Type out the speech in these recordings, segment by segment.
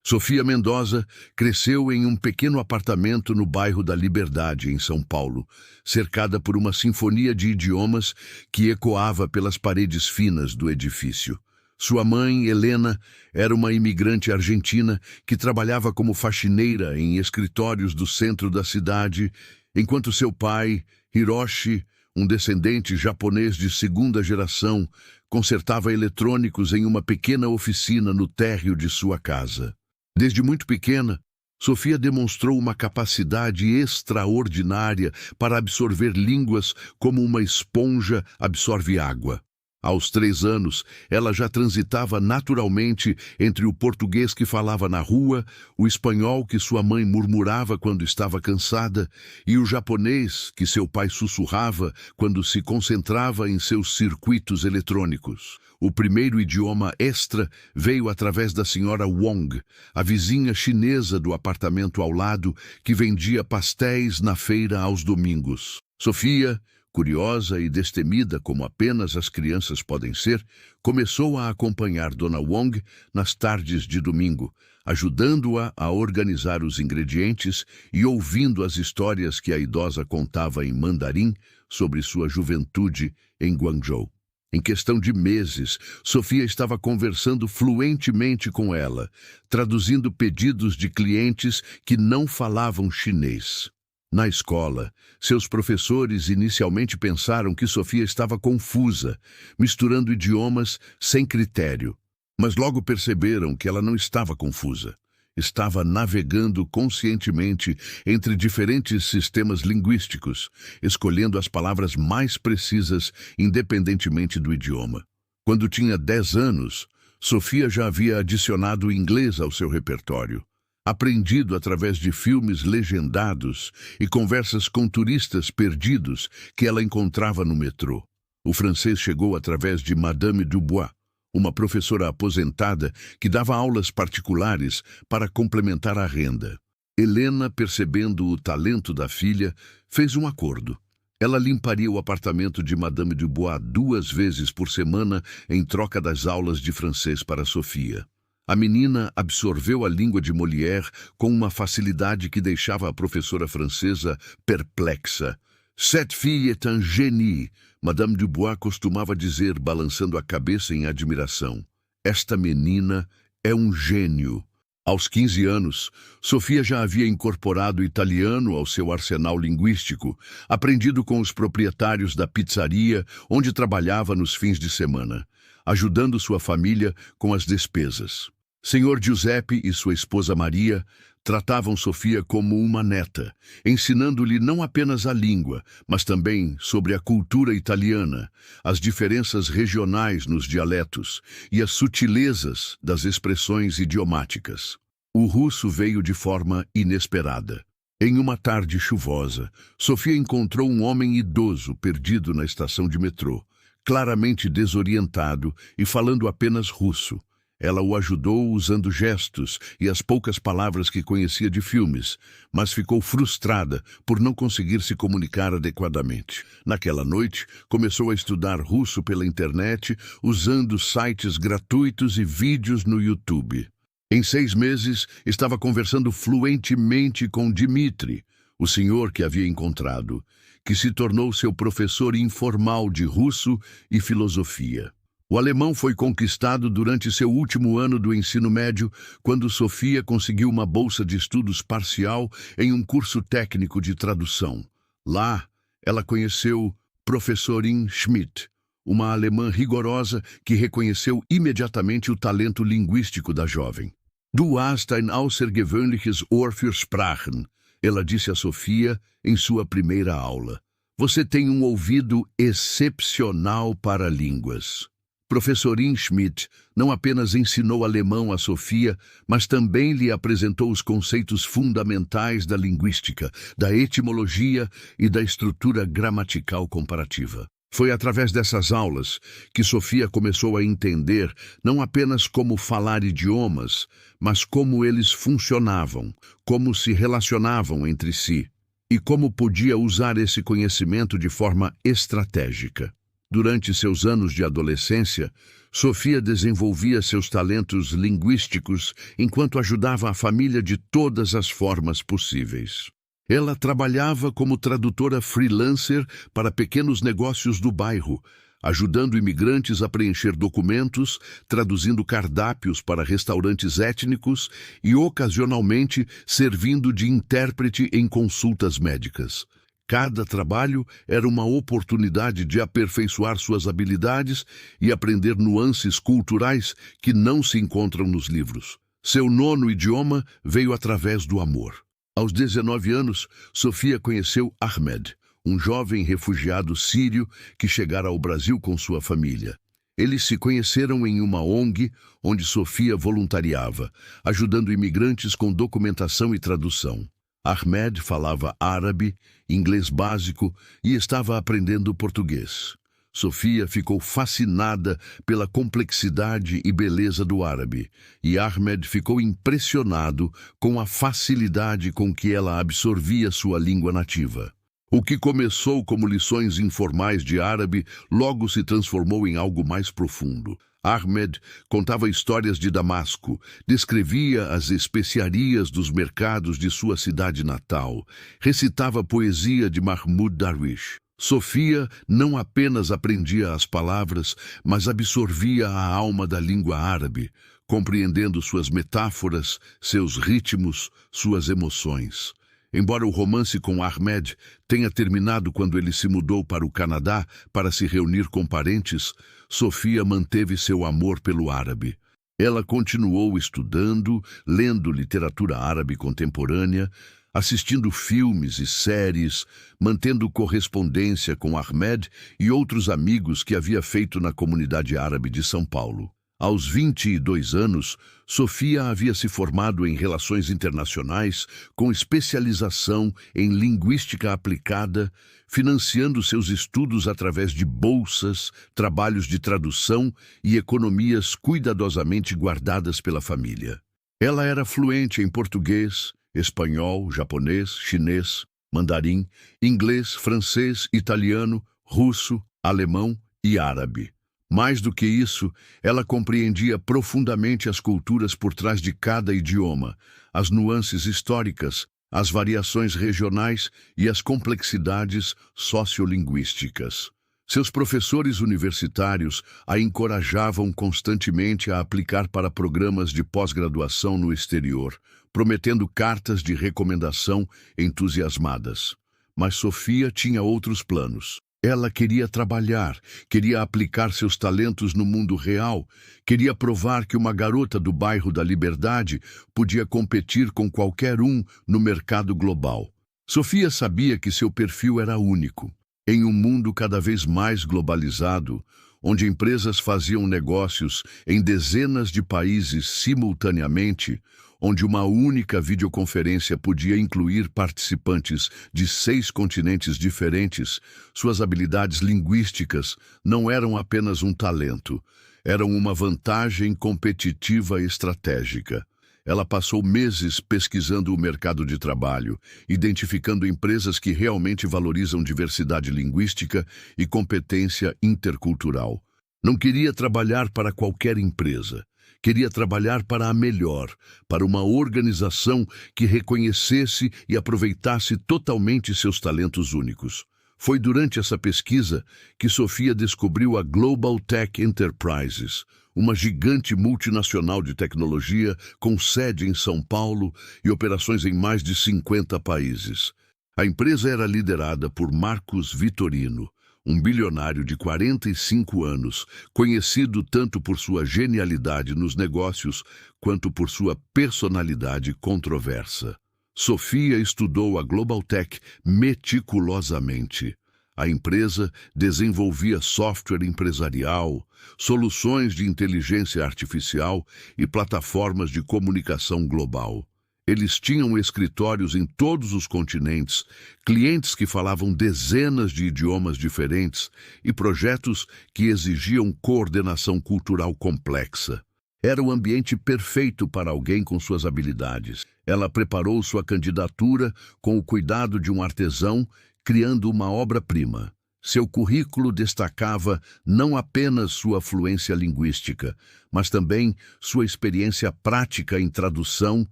Sofia Mendoza cresceu em um pequeno apartamento no bairro da Liberdade, em São Paulo, cercada por uma sinfonia de idiomas que ecoava pelas paredes finas do edifício. Sua mãe, Helena, era uma imigrante argentina que trabalhava como faxineira em escritórios do centro da cidade, enquanto seu pai, Hiroshi, um descendente japonês de segunda geração, consertava eletrônicos em uma pequena oficina no térreo de sua casa. Desde muito pequena, Sofia demonstrou uma capacidade extraordinária para absorver línguas como uma esponja absorve água. Aos 3 anos, ela já transitava naturalmente entre o português que falava na rua, o espanhol que sua mãe murmurava quando estava cansada e o japonês que seu pai sussurrava quando se concentrava em seus circuitos eletrônicos. O primeiro idioma extra veio através da senhora Wong, a vizinha chinesa do apartamento ao lado, que vendia pastéis na feira aos domingos. Sofia, curiosa e destemida como apenas as crianças podem ser, começou a acompanhar Dona Wong nas tardes de domingo, ajudando-a a organizar os ingredientes e ouvindo as histórias que a idosa contava em mandarim sobre sua juventude em Guangzhou. Em questão de meses, Sofia estava conversando fluentemente com ela, traduzindo pedidos de clientes que não falavam chinês. Na escola, seus professores inicialmente pensaram que Sofia estava confusa, misturando idiomas sem critério. Mas logo perceberam que ela não estava confusa. Estava navegando conscientemente entre diferentes sistemas linguísticos, escolhendo as palavras mais precisas independentemente do idioma. Quando tinha 10 anos, Sofia já havia adicionado o inglês ao seu repertório, aprendido através de filmes legendados e conversas com turistas perdidos que ela encontrava no metrô. O francês chegou através de Madame Dubois, uma professora aposentada que dava aulas particulares para complementar a renda. Helena, percebendo o talento da filha, fez um acordo. Ela limparia o apartamento de Madame Dubois 2 vezes por semana em troca das aulas de francês para Sofia. A menina absorveu a língua de Molière com uma facilidade que deixava a professora francesa perplexa. «Cette fille est un génie», Madame Dubois costumava dizer, balançando a cabeça em admiração. «Esta menina é um gênio». Aos 15 anos, Sofia já havia incorporado o italiano ao seu arsenal linguístico, aprendido com os proprietários da pizzaria onde trabalhava nos fins de semana, ajudando sua família com as despesas. Senhor Giuseppe e sua esposa Maria tratavam Sofia como uma neta, ensinando-lhe não apenas a língua, mas também sobre a cultura italiana, as diferenças regionais nos dialetos e as sutilezas das expressões idiomáticas. O russo veio de forma inesperada. Em uma tarde chuvosa, Sofia encontrou um homem idoso perdido na estação de metrô, claramente desorientado e falando apenas russo. Ela o ajudou usando gestos e as poucas palavras que conhecia de filmes, mas ficou frustrada por não conseguir se comunicar adequadamente. Naquela noite, começou a estudar russo pela internet, usando sites gratuitos e vídeos no YouTube. Em 6 meses, estava conversando fluentemente com Dmitri, o senhor que havia encontrado, que se tornou seu professor informal de russo e filosofia. O alemão foi conquistado durante seu último ano do ensino médio, quando Sofia conseguiu uma bolsa de estudos parcial em um curso técnico de tradução. Lá, ela conheceu Professorin Schmidt, uma alemã rigorosa que reconheceu imediatamente o talento linguístico da jovem. Du hast ein außergewöhnliches Ohr für Sprachen, ela disse a Sofia em sua primeira aula. Você tem um ouvido excepcional para línguas. Professorin Schmidt não apenas ensinou alemão a Sofia, mas também lhe apresentou os conceitos fundamentais da linguística, da etimologia e da estrutura gramatical comparativa. Foi através dessas aulas que Sofia começou a entender não apenas como falar idiomas, mas como eles funcionavam, como se relacionavam entre si e como podia usar esse conhecimento de forma estratégica. Durante seus anos de adolescência, Sofia desenvolvia seus talentos linguísticos enquanto ajudava a família de todas as formas possíveis. Ela trabalhava como tradutora freelancer para pequenos negócios do bairro, ajudando imigrantes a preencher documentos, traduzindo cardápios para restaurantes étnicos e, ocasionalmente, servindo de intérprete em consultas médicas. Cada trabalho era uma oportunidade de aperfeiçoar suas habilidades e aprender nuances culturais que não se encontram nos livros. Seu nono idioma veio através do amor. Aos 19 anos, Sofia conheceu Ahmed, um jovem refugiado sírio que chegara ao Brasil com sua família. Eles se conheceram em uma ONG onde Sofia voluntariava, ajudando imigrantes com documentação e tradução. Ahmed falava árabe, inglês básico e estava aprendendo português. Sofia ficou fascinada pela complexidade e beleza do árabe, e Ahmed ficou impressionado com a facilidade com que ela absorvia sua língua nativa. O que começou como lições informais de árabe logo se transformou em algo mais profundo. Ahmed contava histórias de Damasco, descrevia as especiarias dos mercados de sua cidade natal, recitava poesia de Mahmoud Darwish. Sofia não apenas aprendia as palavras, mas absorvia a alma da língua árabe, compreendendo suas metáforas, seus ritmos, suas emoções. Embora o romance com Ahmed tenha terminado quando ele se mudou para o Canadá para se reunir com parentes, Sofia manteve seu amor pelo árabe. Ela continuou estudando, lendo literatura árabe contemporânea, assistindo filmes e séries, mantendo correspondência com Ahmed e outros amigos que havia feito na comunidade árabe de São Paulo. Aos 22 anos, Sofia havia se formado em Relações Internacionais com especialização em Linguística Aplicada, financiando seus estudos através de bolsas, trabalhos de tradução e economias cuidadosamente guardadas pela família. Ela era fluente em português, espanhol, japonês, chinês, mandarim, inglês, francês, italiano, russo, alemão e árabe. Mais do que isso, ela compreendia profundamente as culturas por trás de cada idioma, as nuances históricas, as variações regionais e as complexidades sociolinguísticas. Seus professores universitários a encorajavam constantemente a aplicar para programas de pós-graduação no exterior, prometendo cartas de recomendação entusiasmadas. Mas Sofia tinha outros planos. Ela queria trabalhar, queria aplicar seus talentos no mundo real, queria provar que uma garota do bairro da Liberdade podia competir com qualquer um no mercado global. Sofia sabia que seu perfil era único. Em um mundo cada vez mais globalizado, onde empresas faziam negócios em dezenas de países simultaneamente, onde uma única videoconferência podia incluir participantes de 6 continentes diferentes, suas habilidades linguísticas não eram apenas um talento, eram uma vantagem competitiva estratégica. Ela passou meses pesquisando o mercado de trabalho, identificando empresas que realmente valorizam diversidade linguística e competência intercultural. Não queria trabalhar para qualquer empresa. Queria trabalhar para a melhor, para uma organização que reconhecesse e aproveitasse totalmente seus talentos únicos. Foi durante essa pesquisa que Sofia descobriu a Global Tech Enterprises, uma gigante multinacional de tecnologia com sede em São Paulo e operações em mais de 50 países. A empresa era liderada por Marcos Vitorino, um bilionário de 45 anos, conhecido tanto por sua genialidade nos negócios quanto por sua personalidade controversa. Sofia estudou a Global Tech meticulosamente. A empresa desenvolvia software empresarial, soluções de inteligência artificial e plataformas de comunicação global. Eles tinham escritórios em todos os continentes, clientes que falavam dezenas de idiomas diferentes e projetos que exigiam coordenação cultural complexa. Era o ambiente perfeito para alguém com suas habilidades. Ela preparou sua candidatura com o cuidado de um artesão, criando uma obra-prima. Seu currículo destacava não apenas sua fluência linguística, mas também sua experiência prática em tradução,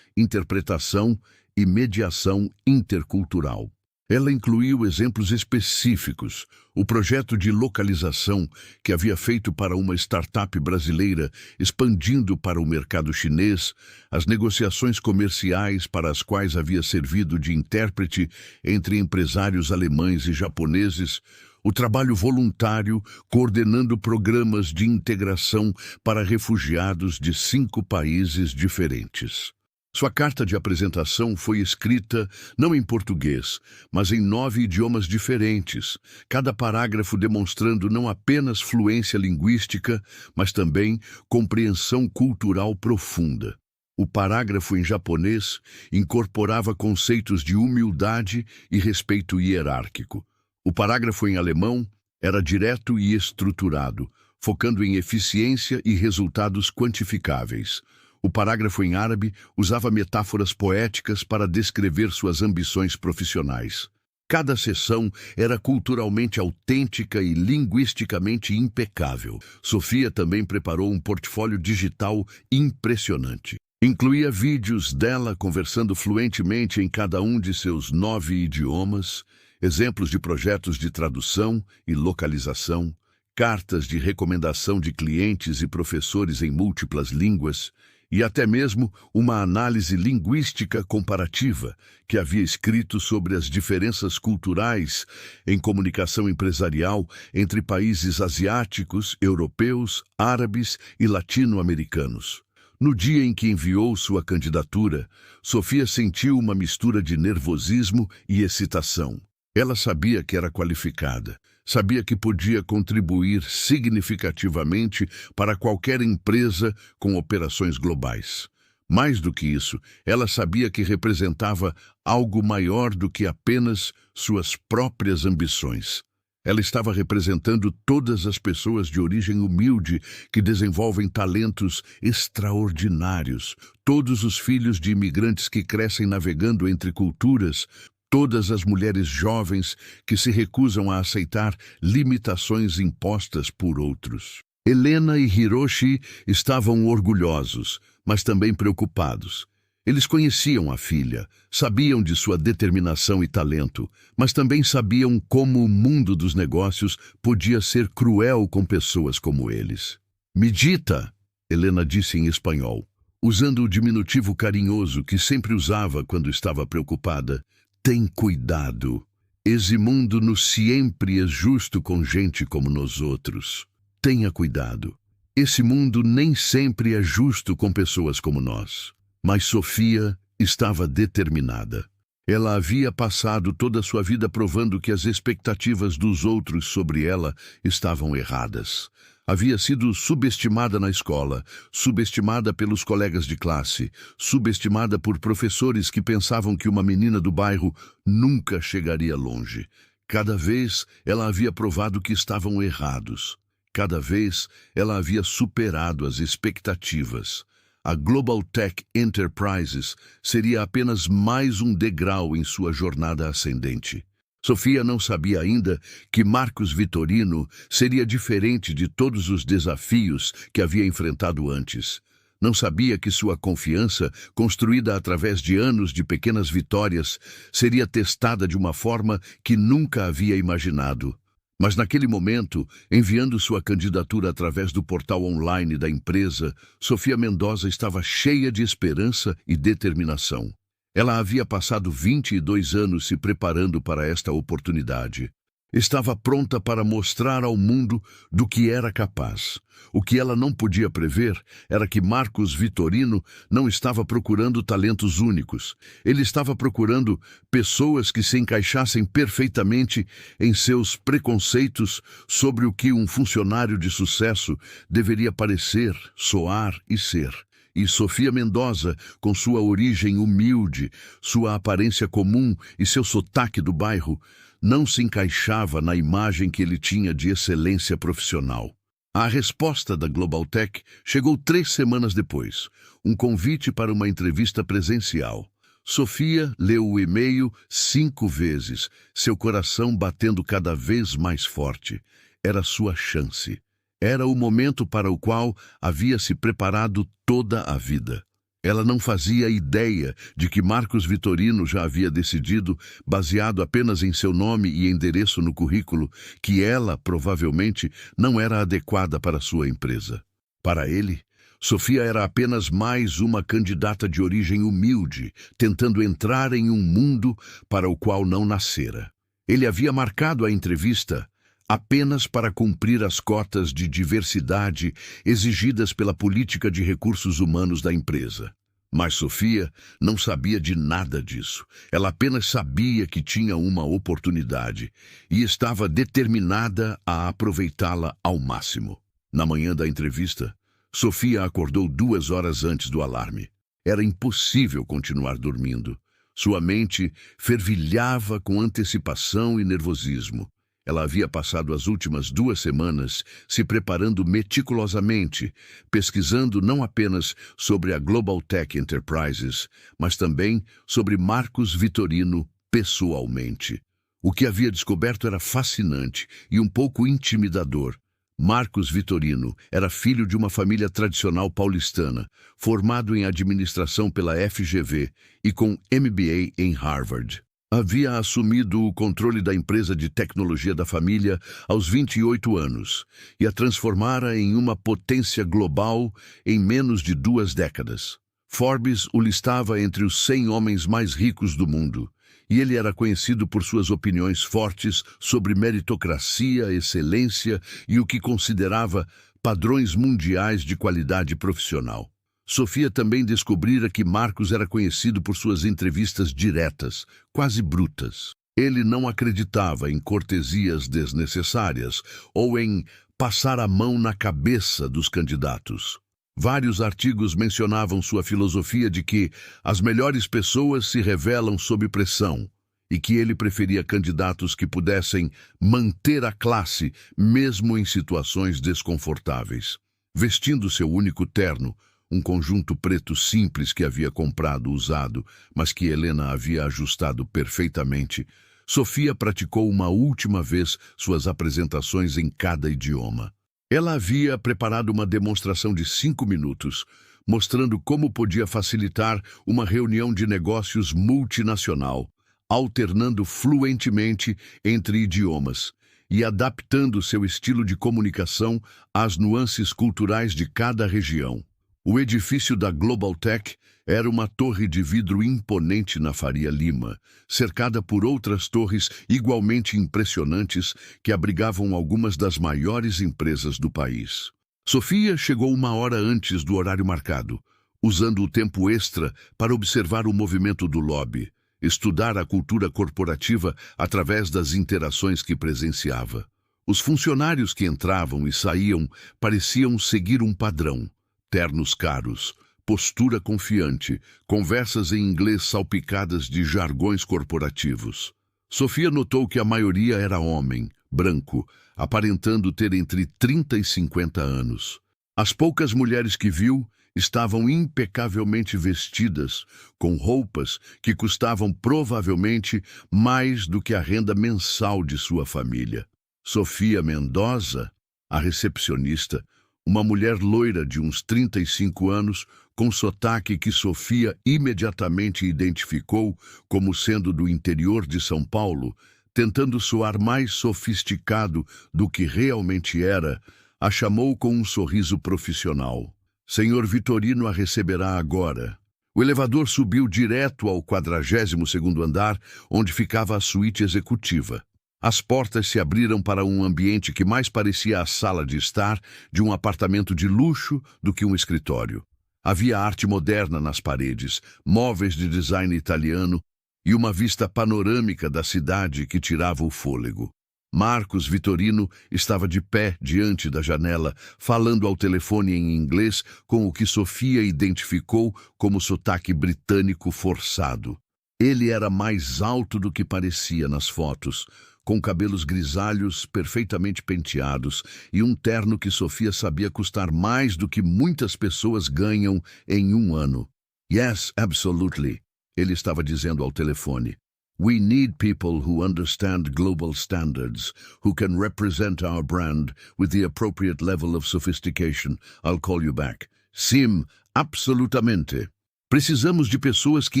interpretação e mediação intercultural. Ela incluiu exemplos específicos, o projeto de localização que havia feito para uma startup brasileira, expandindo para o mercado chinês, as negociações comerciais para as quais havia servido de intérprete entre empresários alemães e japoneses, o trabalho voluntário coordenando programas de integração para refugiados de 5 países diferentes. Sua carta de apresentação foi escrita não em português, mas em 9 idiomas diferentes, cada parágrafo demonstrando não apenas fluência linguística, mas também compreensão cultural profunda. O parágrafo em japonês incorporava conceitos de humildade e respeito hierárquico. O parágrafo em alemão era direto e estruturado, focando em eficiência e resultados quantificáveis. O parágrafo em árabe usava metáforas poéticas para descrever suas ambições profissionais. Cada sessão era culturalmente autêntica e linguisticamente impecável. Sofia também preparou um portfólio digital impressionante. Incluía vídeos dela conversando fluentemente em cada um de seus 9 idiomas, exemplos de projetos de tradução e localização, cartas de recomendação de clientes e professores em múltiplas línguas, e até mesmo uma análise linguística comparativa que havia escrito sobre as diferenças culturais em comunicação empresarial entre países asiáticos, europeus, árabes e latino-americanos. No dia em que enviou sua candidatura, Sofia sentiu uma mistura de nervosismo e excitação. Ela sabia que era qualificada, sabia que podia contribuir significativamente para qualquer empresa com operações globais. Mais do que isso, ela sabia que representava algo maior do que apenas suas próprias ambições. Ela estava representando todas as pessoas de origem humilde que desenvolvem talentos extraordinários, todos os filhos de imigrantes que crescem navegando entre culturas, todas as mulheres jovens que se recusam a aceitar limitações impostas por outros. Helena e Hiroshi estavam orgulhosos, mas também preocupados. Eles conheciam a filha, sabiam de sua determinação e talento, mas também sabiam como o mundo dos negócios podia ser cruel com pessoas como eles. Medita, Helena disse em espanhol, usando o diminutivo carinhoso que sempre usava quando estava preocupada. Tem cuidado. Esse mundo não sempre é justo com gente como nós outros. Tenha cuidado. Esse mundo nem sempre é justo com pessoas como nós. Mas Sofia estava determinada. Ela havia passado toda a sua vida provando que as expectativas dos outros sobre ela estavam erradas. Havia sido subestimada na escola, subestimada pelos colegas de classe, subestimada por professores que pensavam que uma menina do bairro nunca chegaria longe. Cada vez ela havia provado que estavam errados. Cada vez ela havia superado as expectativas. A Global Tech Enterprises seria apenas mais um degrau em sua jornada ascendente. Sofia não sabia ainda que Marcos Vitorino seria diferente de todos os desafios que havia enfrentado antes. Não sabia que sua confiança, construída através de anos de pequenas vitórias, seria testada de uma forma que nunca havia imaginado. Mas naquele momento, enviando sua candidatura através do portal online da empresa, Sofia Mendoza estava cheia de esperança e determinação. Ela havia passado 22 anos se preparando para esta oportunidade. Estava pronta para mostrar ao mundo do que era capaz. O que ela não podia prever era que Marcos Vitorino não estava procurando talentos únicos. Ele estava procurando pessoas que se encaixassem perfeitamente em seus preconceitos sobre o que um funcionário de sucesso deveria parecer, soar e ser. E Sofia Mendoza, com sua origem humilde, sua aparência comum e seu sotaque do bairro, não se encaixava na imagem que ele tinha de excelência profissional. A resposta da Global Tech chegou 3 semanas depois, um convite para uma entrevista presencial. Sofia leu o e-mail 5 vezes, seu coração batendo cada vez mais forte. Era sua chance. Era o momento para o qual havia se preparado toda a vida. Ela não fazia ideia de que Marcos Vitorino já havia decidido, baseado apenas em seu nome e endereço no currículo, que ela, provavelmente, não era adequada para sua empresa. Para ele, Sofia era apenas mais uma candidata de origem humilde, tentando entrar em um mundo para o qual não nascera. Ele havia marcado a entrevista apenas para cumprir as cotas de diversidade exigidas pela política de recursos humanos da empresa. Mas Sofia não sabia de nada disso. Ela apenas sabia que tinha uma oportunidade e estava determinada a aproveitá-la ao máximo. Na manhã da entrevista, Sofia acordou 2 horas antes do alarme. Era impossível continuar dormindo. Sua mente fervilhava com antecipação e nervosismo. Ela havia passado as últimas 2 semanas se preparando meticulosamente, pesquisando não apenas sobre a Global Tech Enterprises, mas também sobre Marcos Vitorino pessoalmente. O que havia descoberto era fascinante e um pouco intimidador. Marcos Vitorino era filho de uma família tradicional paulistana, formado em administração pela FGV e com MBA em Harvard. Havia assumido o controle da empresa de tecnologia da família aos 28 anos e a transformara em uma potência global em menos de 2 décadas. Forbes o listava entre os 100 homens mais ricos do mundo, e ele era conhecido por suas opiniões fortes sobre meritocracia, excelência e o que considerava padrões mundiais de qualidade profissional. Sofia também descobrira que Marcos era conhecido por suas entrevistas diretas, quase brutas. Ele não acreditava em cortesias desnecessárias ou em passar a mão na cabeça dos candidatos. Vários artigos mencionavam sua filosofia de que as melhores pessoas se revelam sob pressão e que ele preferia candidatos que pudessem manter a classe mesmo em situações desconfortáveis. Vestindo seu único terno, um conjunto preto simples que havia comprado usado, mas que Helena havia ajustado perfeitamente, Sofia praticou uma última vez suas apresentações em cada idioma. Ela havia preparado uma demonstração de 5 minutos, mostrando como podia facilitar uma reunião de negócios multinacional, alternando fluentemente entre idiomas e adaptando seu estilo de comunicação às nuances culturais de cada região. O edifício da Global Tech era uma torre de vidro imponente na Faria Lima, cercada por outras torres igualmente impressionantes que abrigavam algumas das maiores empresas do país. Sofia chegou 1 hora antes do horário marcado, usando o tempo extra para observar o movimento do lobby, estudar a cultura corporativa através das interações que presenciava. Os funcionários que entravam e saíam pareciam seguir um padrão: ternos caros, postura confiante, conversas em inglês salpicadas de jargões corporativos. Sofia notou que a maioria era homem, branco, aparentando ter entre 30 e 50 anos. As poucas mulheres que viu estavam impecavelmente vestidas, com roupas que custavam provavelmente mais do que a renda mensal de sua família. Sofia Mendoza, a recepcionista, uma mulher loira de uns 35 anos, com sotaque que Sofia imediatamente identificou como sendo do interior de São Paulo, tentando soar mais sofisticado do que realmente era, a chamou com um sorriso profissional. Senhor Vitorino a receberá agora. O elevador subiu direto ao 42º andar, onde ficava a suíte executiva. As portas se abriram para um ambiente que mais parecia a sala de estar de um apartamento de luxo do que um escritório. Havia arte moderna nas paredes, móveis de design italiano e uma vista panorâmica da cidade que tirava o fôlego. Marcos Vitorino estava de pé diante da janela, falando ao telefone em inglês com o que Sofia identificou como sotaque britânico forçado. Ele era mais alto do que parecia nas fotos, com cabelos grisalhos perfeitamente penteados e um terno que Sofia sabia custar mais do que muitas pessoas ganham em um ano. Yes, absolutely. ele estava dizendo ao telefone. We need people who understand global standards, who can represent our brand with the appropriate level of sophistication. I'll call you back. Sim, absolutamente. Precisamos de pessoas que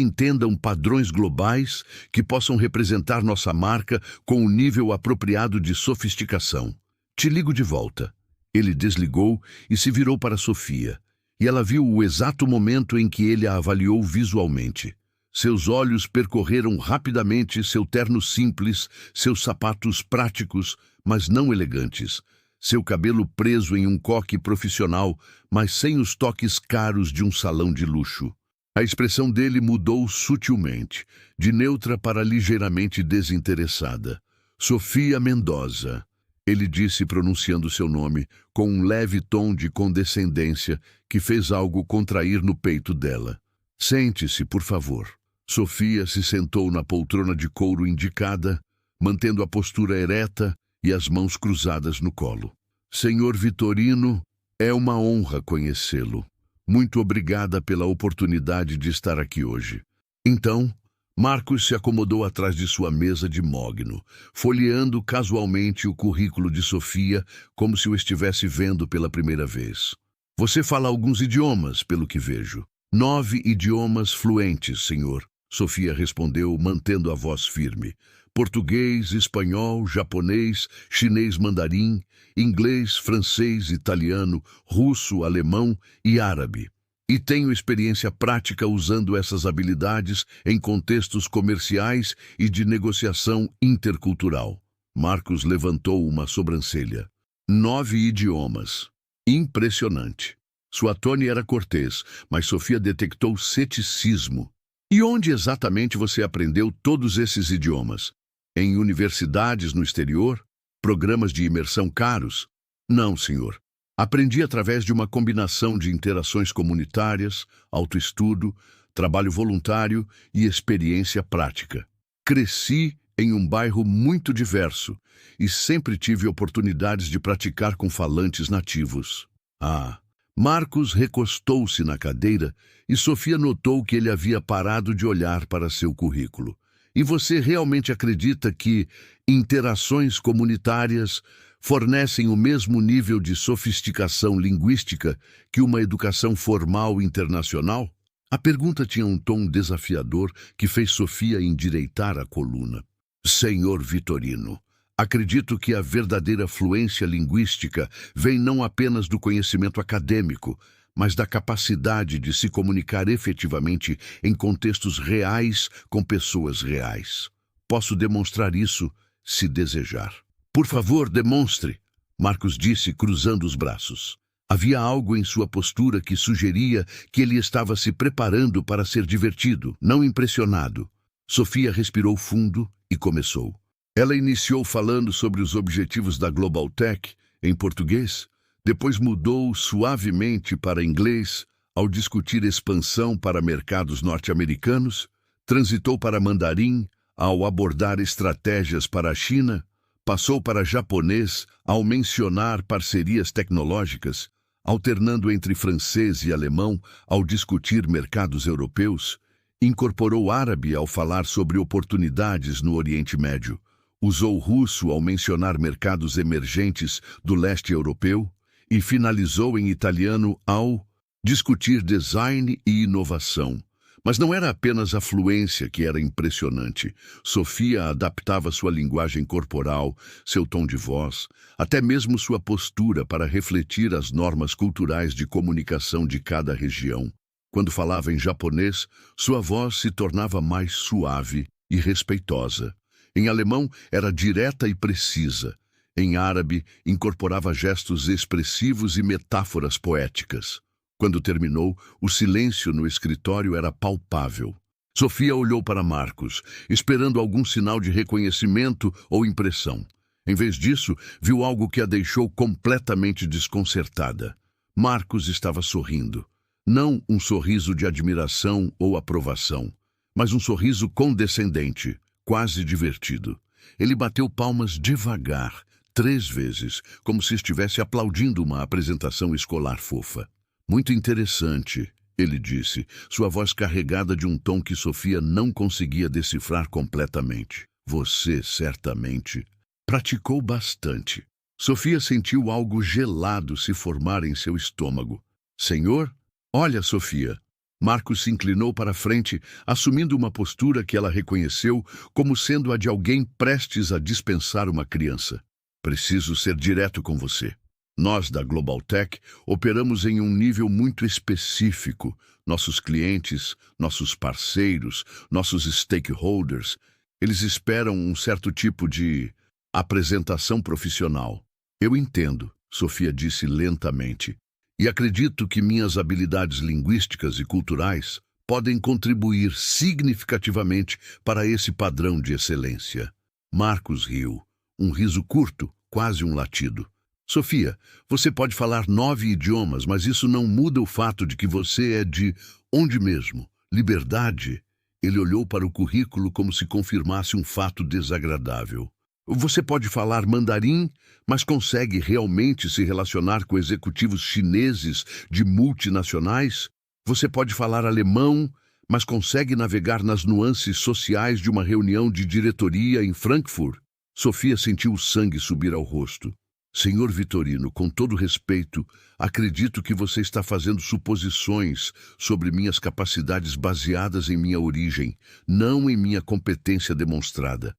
entendam padrões globais, que possam representar nossa marca com um nível apropriado de sofisticação. Te ligo de volta. Ele desligou e se virou para Sofia, e ela viu o exato momento em que ele a avaliou visualmente. Seus olhos percorreram rapidamente seu terno simples, seus sapatos práticos, mas não elegantes, seu cabelo preso em um coque profissional, mas sem os toques caros de um salão de luxo. A expressão dele mudou sutilmente, de neutra para ligeiramente desinteressada. Sofia Mendoza, ele disse pronunciando seu nome, com um leve tom de condescendência que fez algo contrair no peito dela. Sente-se, por favor. Sofia se sentou na poltrona de couro indicada, mantendo a postura ereta e as mãos cruzadas no colo. Senhor Vitorino, é uma honra conhecê-lo. Muito obrigada pela oportunidade de estar aqui hoje. Então, Marcos se acomodou atrás de sua mesa de mogno, folheando casualmente o currículo de Sofia como se o estivesse vendo pela primeira vez. Você fala alguns idiomas, pelo que vejo. 9 idiomas fluentes, senhor. Sofia respondeu, mantendo a voz firme. Português, espanhol, japonês, chinês mandarim, inglês, francês, italiano, russo, alemão e árabe. E tenho experiência prática usando essas habilidades em contextos comerciais e de negociação intercultural. Marcos levantou uma sobrancelha. 9 idiomas. Impressionante. Sua tone era cortês, mas Sofia detectou ceticismo. E onde exatamente você aprendeu todos esses idiomas? Em universidades no exterior? Programas de imersão caros? Não, senhor. Aprendi através de uma combinação de interações comunitárias, autoestudo, trabalho voluntário e experiência prática. Cresci em um bairro muito diverso e sempre tive oportunidades de praticar com falantes nativos. Marcos recostou-se na cadeira e Sofia notou que ele havia parado de olhar para seu currículo. E você realmente acredita que interações comunitárias fornecem o mesmo nível de sofisticação linguística que uma educação formal internacional? A pergunta tinha um tom desafiador que fez Sofia endireitar a coluna. Senhor Vitorino, acredito que a verdadeira fluência linguística vem não apenas do conhecimento acadêmico, mas da capacidade de se comunicar efetivamente em contextos reais com pessoas reais. Posso demonstrar isso, se desejar. Por favor, demonstre, Marcos disse, cruzando os braços. Havia algo em sua postura que sugeria que ele estava se preparando para ser divertido, não impressionado. Sofia respirou fundo e começou. Ela iniciou falando sobre os objetivos da Global Tech, em português, depois mudou suavemente para inglês ao discutir expansão para mercados norte-americanos, transitou para mandarim ao abordar estratégias para a China, passou para japonês ao mencionar parcerias tecnológicas, alternando entre francês e alemão ao discutir mercados europeus, incorporou árabe ao falar sobre oportunidades no Oriente Médio, usou russo ao mencionar mercados emergentes do leste europeu e finalizou em italiano ao discutir design e inovação. Mas não era apenas a fluência que era impressionante. Sofia adaptava sua linguagem corporal, seu tom de voz, até mesmo sua postura para refletir as normas culturais de comunicação de cada região. Quando falava em japonês, sua voz se tornava mais suave e respeitosa. Em alemão, era direta e precisa. Em árabe, incorporava gestos expressivos e metáforas poéticas. Quando terminou, o silêncio no escritório era palpável. Sofia olhou para Marcos, esperando algum sinal de reconhecimento ou impressão. Em vez disso, viu algo que a deixou completamente desconcertada. Marcos estava sorrindo. Não um sorriso de admiração ou aprovação, mas um sorriso condescendente, quase divertido. Ele bateu palmas devagar, 3 vezes, como se estivesse aplaudindo uma apresentação escolar fofa. Muito interessante, ele disse, sua voz carregada de um tom que Sofia não conseguia decifrar completamente. Você, certamente, praticou bastante. Sofia sentiu algo gelado se formar em seu estômago. Senhor? Olha, Sofia. Marcos se inclinou para a frente, assumindo uma postura que ela reconheceu como sendo a de alguém prestes a dispensar uma criança. Preciso ser direto com você. Nós, da Global Tech, operamos em um nível muito específico. Nossos clientes, nossos parceiros, nossos stakeholders, eles esperam um certo tipo de apresentação profissional. Eu entendo, Sofia disse lentamente, e acredito que minhas habilidades linguísticas e culturais podem contribuir significativamente para esse padrão de excelência. Marcos riu, um riso curto, quase um latido. Sofia, você pode falar 9 idiomas, mas isso não muda o fato de que você é de onde mesmo? Liberdade? Ele olhou para o currículo como se confirmasse um fato desagradável. Você pode falar mandarim, mas consegue realmente se relacionar com executivos chineses de multinacionais? Você pode falar alemão, mas consegue navegar nas nuances sociais de uma reunião de diretoria em Frankfurt? Sofia sentiu o sangue subir ao rosto. Senhor Vitorino, com todo respeito, acredito que você está fazendo suposições sobre minhas capacidades baseadas em minha origem, não em minha competência demonstrada.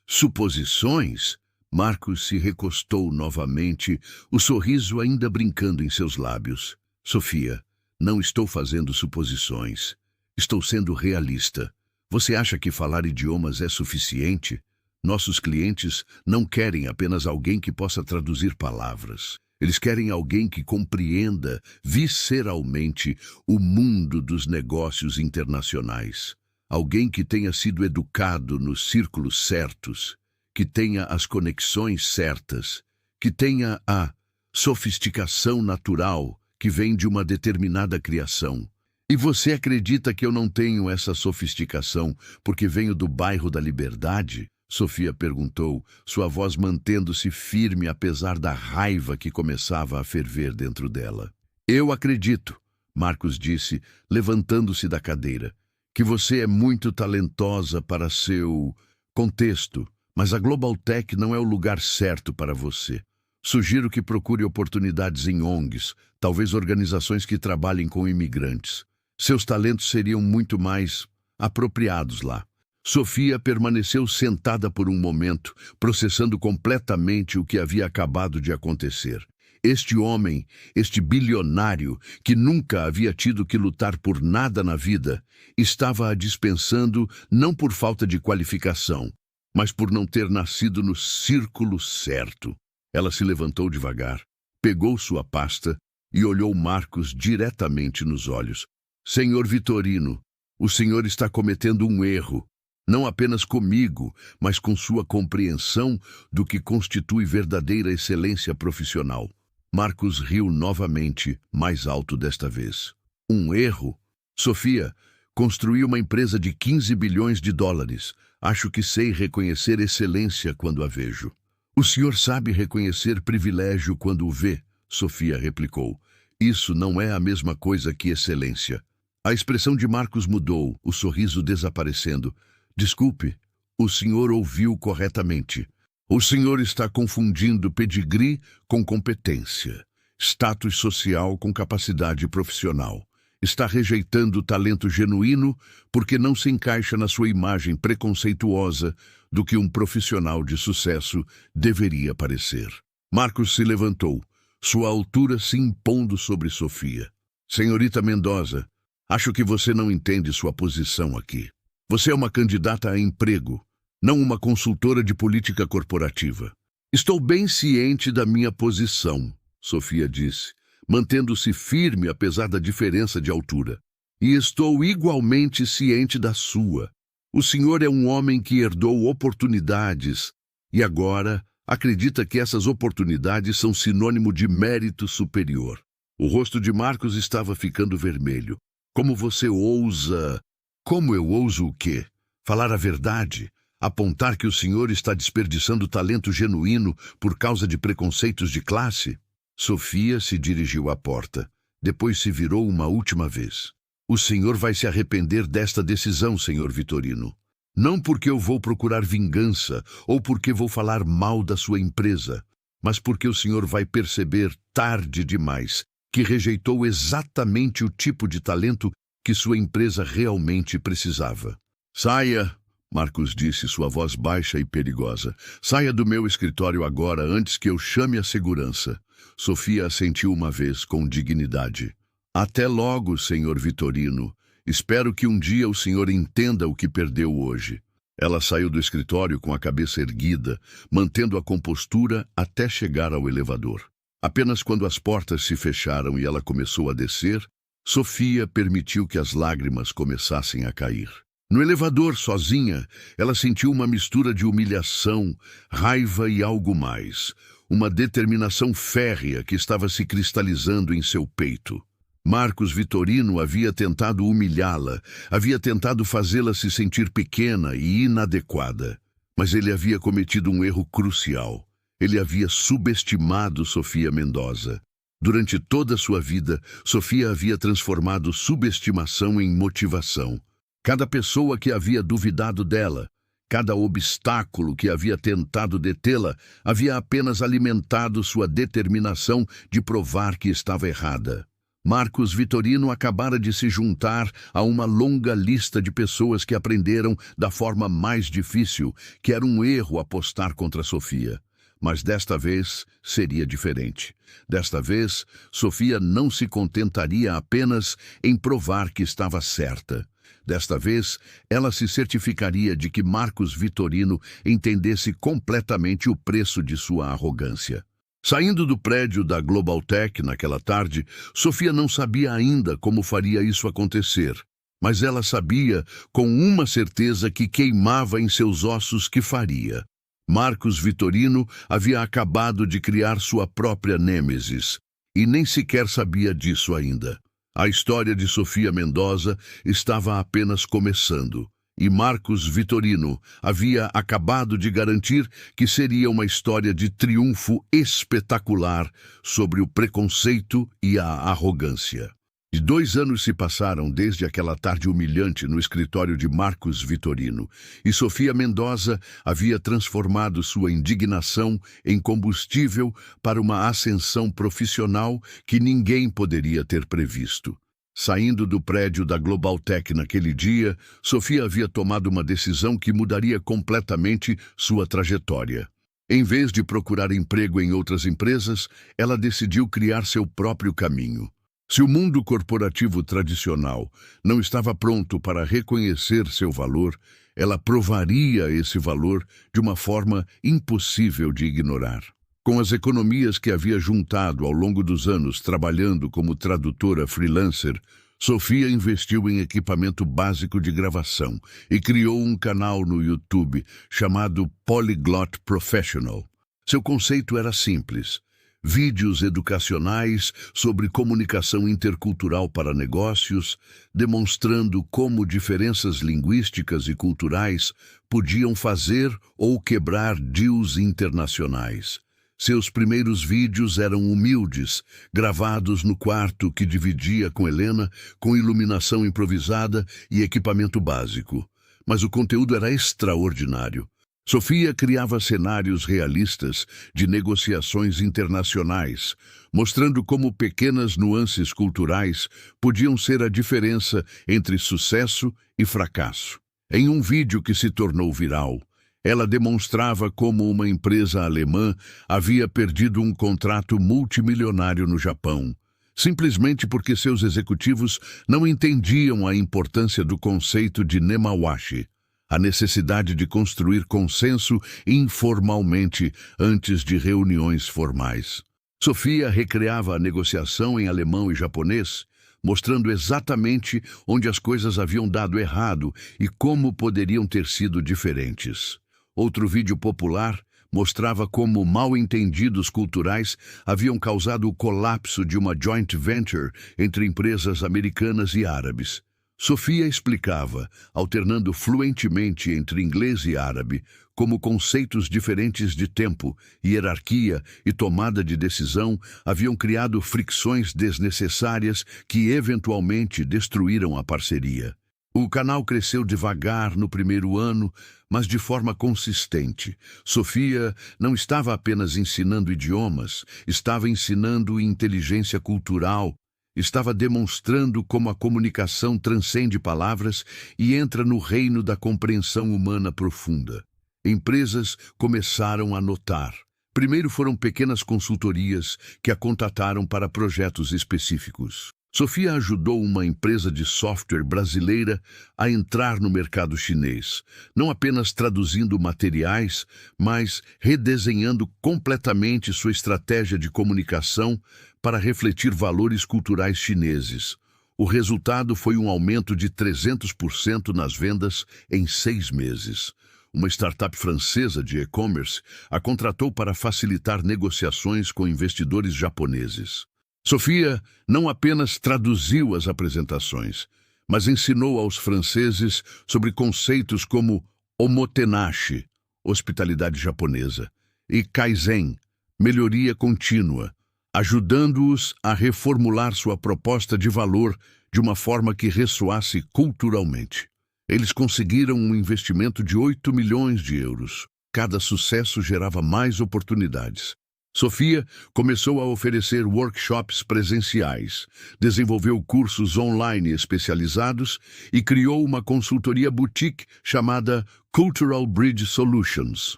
Suposições? Marcos se recostou novamente, o sorriso ainda brincando em seus lábios. Sofia, não estou fazendo suposições. Estou sendo realista. Você acha que falar idiomas é suficiente? Nossos clientes não querem apenas alguém que possa traduzir palavras. Eles querem alguém que compreenda visceralmente o mundo dos negócios internacionais. Alguém que tenha sido educado nos círculos certos, que tenha as conexões certas, que tenha a sofisticação natural que vem de uma determinada criação. E você acredita que eu não tenho essa sofisticação porque venho do bairro da Liberdade? Sofia perguntou, sua voz mantendo-se firme apesar da raiva que começava a ferver dentro dela. Eu acredito, Marcos disse, levantando-se da cadeira, que você é muito talentosa para seu contexto, mas a Global Tech não é o lugar certo para você. Sugiro que procure oportunidades em ONGs, talvez organizações que trabalhem com imigrantes. Seus talentos seriam muito mais apropriados lá. Sofia permaneceu sentada por um momento, processando completamente o que havia acabado de acontecer. Este homem, este bilionário, que nunca havia tido que lutar por nada na vida, estava a dispensando não por falta de qualificação, mas por não ter nascido no círculo certo. Ela se levantou devagar, pegou sua pasta e olhou Marcos diretamente nos olhos. Senhor Vitorino, o senhor está cometendo um erro. Não apenas comigo, mas com sua compreensão do que constitui verdadeira excelência profissional. Marcos riu novamente, mais alto desta vez. Um erro? Sofia, construí uma empresa de 15 bilhões de dólares. Acho que sei reconhecer excelência quando a vejo. O senhor sabe reconhecer privilégio quando o vê, Sofia replicou. Isso não é a mesma coisa que excelência. A expressão de Marcos mudou, o sorriso desaparecendo. Desculpe, o senhor ouviu corretamente. O senhor está confundindo pedigree com competência, status social com capacidade profissional. Está rejeitando o talento genuíno porque não se encaixa na sua imagem preconceituosa do que um profissional de sucesso deveria parecer. Marcos se levantou, sua altura se impondo sobre Sofia. Senhorita Mendoza, acho que você não entende sua posição aqui. Você é uma candidata a emprego, não uma consultora de política corporativa. Estou bem ciente da minha posição, Sofia disse, mantendo-se firme apesar da diferença de altura. E estou igualmente ciente da sua. O senhor é um homem que herdou oportunidades e agora acredita que essas oportunidades são sinônimo de mérito superior. O rosto de Marcos estava ficando vermelho. Como você ousa... Como eu ouso o quê? Falar a verdade? Apontar que o senhor está desperdiçando talento genuíno por causa de preconceitos de classe? Sofia se dirigiu à porta. Depois se virou uma última vez. O senhor vai se arrepender desta decisão, senhor Vitorino. Não porque eu vou procurar vingança ou porque vou falar mal da sua empresa, mas porque o senhor vai perceber tarde demais que rejeitou exatamente o tipo de talento que sua empresa realmente precisava. Saia, Marcos disse, sua voz baixa e perigosa. Saia do meu escritório agora, antes que eu chame a segurança. Sofia assentiu uma vez com dignidade. Até logo, senhor Vitorino. Espero que um dia o senhor entenda o que perdeu hoje. Ela saiu do escritório com a cabeça erguida, mantendo a compostura até chegar ao elevador. Apenas quando as portas se fecharam e ela começou a descer, Sofia permitiu que as lágrimas começassem a cair. No elevador, sozinha, ela sentiu uma mistura de humilhação, raiva e algo mais. Uma determinação férrea que estava se cristalizando em seu peito. Marcos Vitorino havia tentado humilhá-la, havia tentado fazê-la se sentir pequena e inadequada. Mas ele havia cometido um erro crucial. Ele havia subestimado Sofia Mendoza. Durante toda a sua vida, Sofia havia transformado subestimação em motivação. Cada pessoa que havia duvidado dela, cada obstáculo que havia tentado detê-la, havia apenas alimentado sua determinação de provar que estava errada. Marcos Vitorino acabara de se juntar a uma longa lista de pessoas que aprenderam da forma mais difícil, que era um erro apostar contra Sofia. Mas desta vez seria diferente. Desta vez, Sofia não se contentaria apenas em provar que estava certa. Desta vez, ela se certificaria de que Marcos Vitorino entendesse completamente o preço de sua arrogância. Saindo do prédio da Global Tech naquela tarde, Sofia não sabia ainda como faria isso acontecer. Mas ela sabia, com uma certeza que queimava em seus ossos, que faria. Marcos Vitorino havia acabado de criar sua própria nêmesis, e nem sequer sabia disso ainda. A história de Sofia Mendoza estava apenas começando, e Marcos Vitorino havia acabado de garantir que seria uma história de triunfo espetacular sobre o preconceito e a arrogância. E 2 anos se passaram desde aquela tarde humilhante no escritório de Marcos Vitorino, e Sofia Mendoza havia transformado sua indignação em combustível para uma ascensão profissional que ninguém poderia ter previsto. Saindo do prédio da Global Tech naquele dia, Sofia havia tomado uma decisão que mudaria completamente sua trajetória. Em vez de procurar emprego em outras empresas, ela decidiu criar seu próprio caminho. Se o mundo corporativo tradicional não estava pronto para reconhecer seu valor, ela provaria esse valor de uma forma impossível de ignorar. Com as economias que havia juntado ao longo dos anos trabalhando como tradutora freelancer, Sofia investiu em equipamento básico de gravação e criou um canal no YouTube chamado Polyglot Professional. Seu conceito era simples: vídeos educacionais sobre comunicação intercultural para negócios, demonstrando como diferenças linguísticas e culturais podiam fazer ou quebrar deals internacionais. Seus primeiros vídeos eram humildes, gravados no quarto que dividia com Helena, com iluminação improvisada e equipamento básico. Mas o conteúdo era extraordinário. Sofia criava cenários realistas de negociações internacionais, mostrando como pequenas nuances culturais podiam ser a diferença entre sucesso e fracasso. Em um vídeo que se tornou viral, ela demonstrava como uma empresa alemã havia perdido um contrato multimilionário no Japão, simplesmente porque seus executivos não entendiam a importância do conceito de nemawashi, a necessidade de construir consenso informalmente antes de reuniões formais. Sofia recriava a negociação em alemão e japonês, mostrando exatamente onde as coisas haviam dado errado e como poderiam ter sido diferentes. Outro vídeo popular mostrava como mal-entendidos culturais haviam causado o colapso de uma joint venture entre empresas americanas e árabes. Sofia explicava, alternando fluentemente entre inglês e árabe, como conceitos diferentes de tempo, hierarquia e tomada de decisão haviam criado fricções desnecessárias que eventualmente destruíram a parceria. O canal cresceu devagar no primeiro ano, mas de forma consistente. Sofia não estava apenas ensinando idiomas, estava ensinando inteligência cultural, estava demonstrando como a comunicação transcende palavras e entra no reino da compreensão humana profunda. Empresas começaram a notar. Primeiro foram pequenas consultorias que a contataram para projetos específicos. Sofia ajudou uma empresa de software brasileira a entrar no mercado chinês, não apenas traduzindo materiais, mas redesenhando completamente sua estratégia de comunicação para refletir valores culturais chineses. O resultado foi um aumento de 300% nas vendas em 6 meses. Uma startup francesa de e-commerce a contratou para facilitar negociações com investidores japoneses. Sofia não apenas traduziu as apresentações, mas ensinou aos franceses sobre conceitos como omotenashi, hospitalidade japonesa, e kaizen, melhoria contínua, ajudando-os a reformular sua proposta de valor de uma forma que ressoasse culturalmente. Eles conseguiram um investimento de 8 milhões de euros. Cada sucesso gerava mais oportunidades. Sofia começou a oferecer workshops presenciais, desenvolveu cursos online especializados e criou uma consultoria boutique chamada Cultural Bridge Solutions.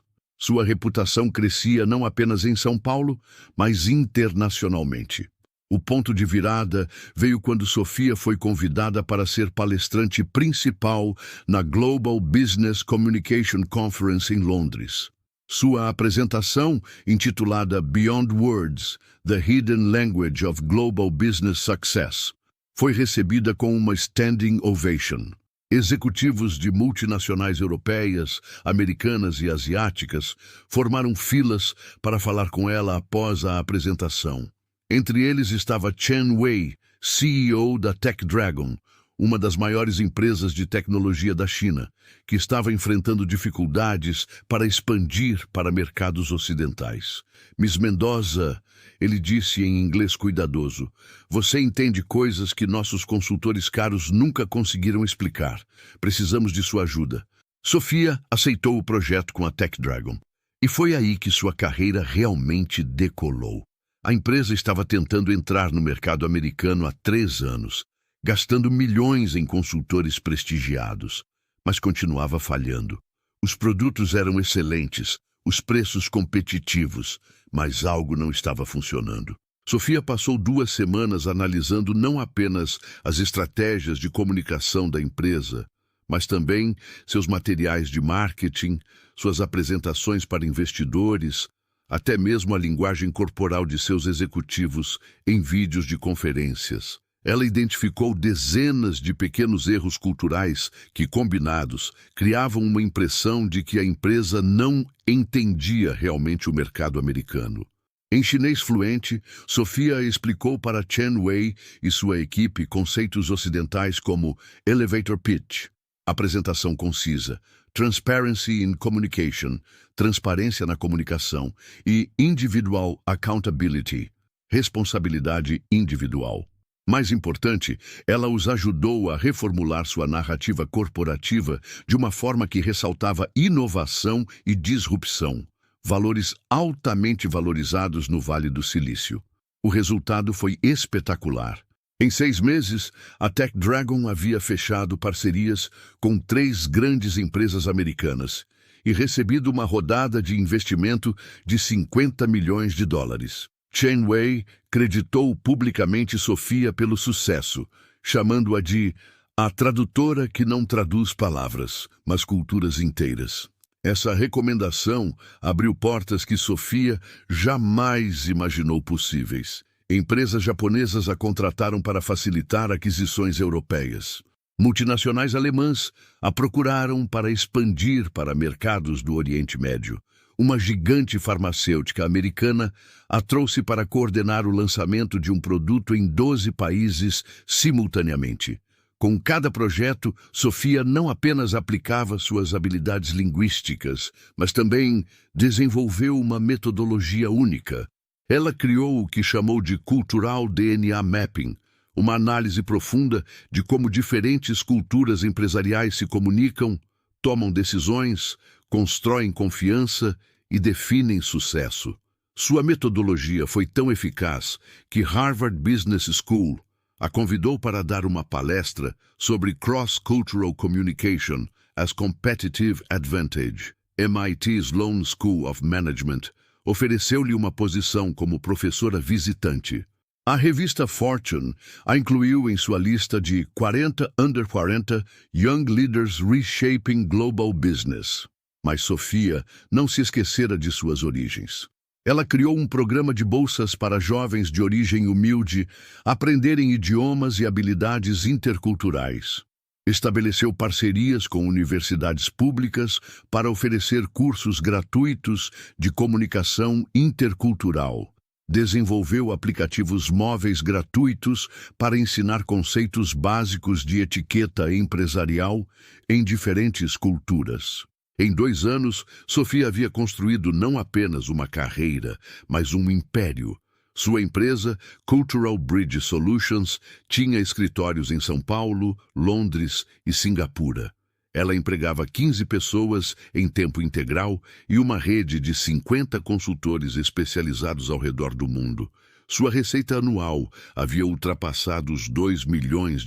Sua reputação crescia não apenas em São Paulo, mas internacionalmente. O ponto de virada veio quando Sofia foi convidada para ser palestrante principal na Global Business Communication Conference em Londres. Sua apresentação, intitulada Beyond Words, The Hidden Language of Global Business Success, foi recebida com uma standing ovation. Executivos de multinacionais europeias, americanas e asiáticas formaram filas para falar com ela após a apresentação. Entre eles estava Chen Wei, CEO da TechDragon, uma das maiores empresas de tecnologia da China, que estava enfrentando dificuldades para expandir para mercados ocidentais. Miss Mendoza, ele disse em inglês cuidadoso, você entende coisas que nossos consultores caros nunca conseguiram explicar. Precisamos de sua ajuda. Sofia aceitou o projeto com a TechDragon. E foi aí que sua carreira realmente decolou. A empresa estava tentando entrar no mercado americano há 3 anos, gastando milhões em consultores prestigiados, mas continuava falhando. Os produtos eram excelentes, os preços competitivos, mas algo não estava funcionando. Sofia passou 2 semanas analisando não apenas as estratégias de comunicação da empresa, mas também seus materiais de marketing, suas apresentações para investidores, até mesmo a linguagem corporal de seus executivos em vídeos de conferências. Ela identificou dezenas de pequenos erros culturais que, combinados, criavam uma impressão de que a empresa não entendia realmente o mercado americano. Em chinês fluente, Sofia explicou para Chen Wei e sua equipe conceitos ocidentais como elevator pitch, apresentação concisa, transparency in communication, transparência na comunicação, e individual accountability, responsabilidade individual. Mais importante, ela os ajudou a reformular sua narrativa corporativa de uma forma que ressaltava inovação e disrupção, valores altamente valorizados no Vale do Silício. O resultado foi espetacular. Em 6 meses, a TechDragon havia fechado parcerias com 3 grandes empresas americanas e recebido uma rodada de investimento de 50 milhões de dólares. Chen Wei creditou publicamente Sofia pelo sucesso, chamando-a de a tradutora que não traduz palavras, mas culturas inteiras. Essa recomendação abriu portas que Sofia jamais imaginou possíveis. Empresas japonesas a contrataram para facilitar aquisições europeias. Multinacionais alemãs a procuraram para expandir para mercados do Oriente Médio. Uma gigante farmacêutica americana a trouxe para coordenar o lançamento de um produto em 12 países simultaneamente. Com cada projeto, Sofia não apenas aplicava suas habilidades linguísticas, mas também desenvolveu uma metodologia única. Ela criou o que chamou de Cultural DNA Mapping, uma análise profunda de como diferentes culturas empresariais se comunicam, tomam decisões, constroem confiança e definem sucesso. Sua metodologia foi tão eficaz que Harvard Business School a convidou para dar uma palestra sobre Cross-Cultural Communication as Competitive Advantage. MIT Sloan School of Management ofereceu-lhe uma posição como professora visitante. A revista Fortune a incluiu em sua lista de 40 Under 40 Young Leaders Reshaping Global Business. Mas Sofia não se esquecera de suas origens. Ela criou um programa de bolsas para jovens de origem humilde aprenderem idiomas e habilidades interculturais. Estabeleceu parcerias com universidades públicas para oferecer cursos gratuitos de comunicação intercultural. Desenvolveu aplicativos móveis gratuitos para ensinar conceitos básicos de etiqueta empresarial em diferentes culturas. Em 2 anos, Sofia havia construído não apenas uma carreira, mas um império. Sua empresa, Cultural Bridge Solutions, tinha escritórios em São Paulo, Londres e Singapura. Ela empregava 15 pessoas em tempo integral e uma rede de 50 consultores especializados ao redor do mundo. Sua receita anual havia ultrapassado os $2 milhões.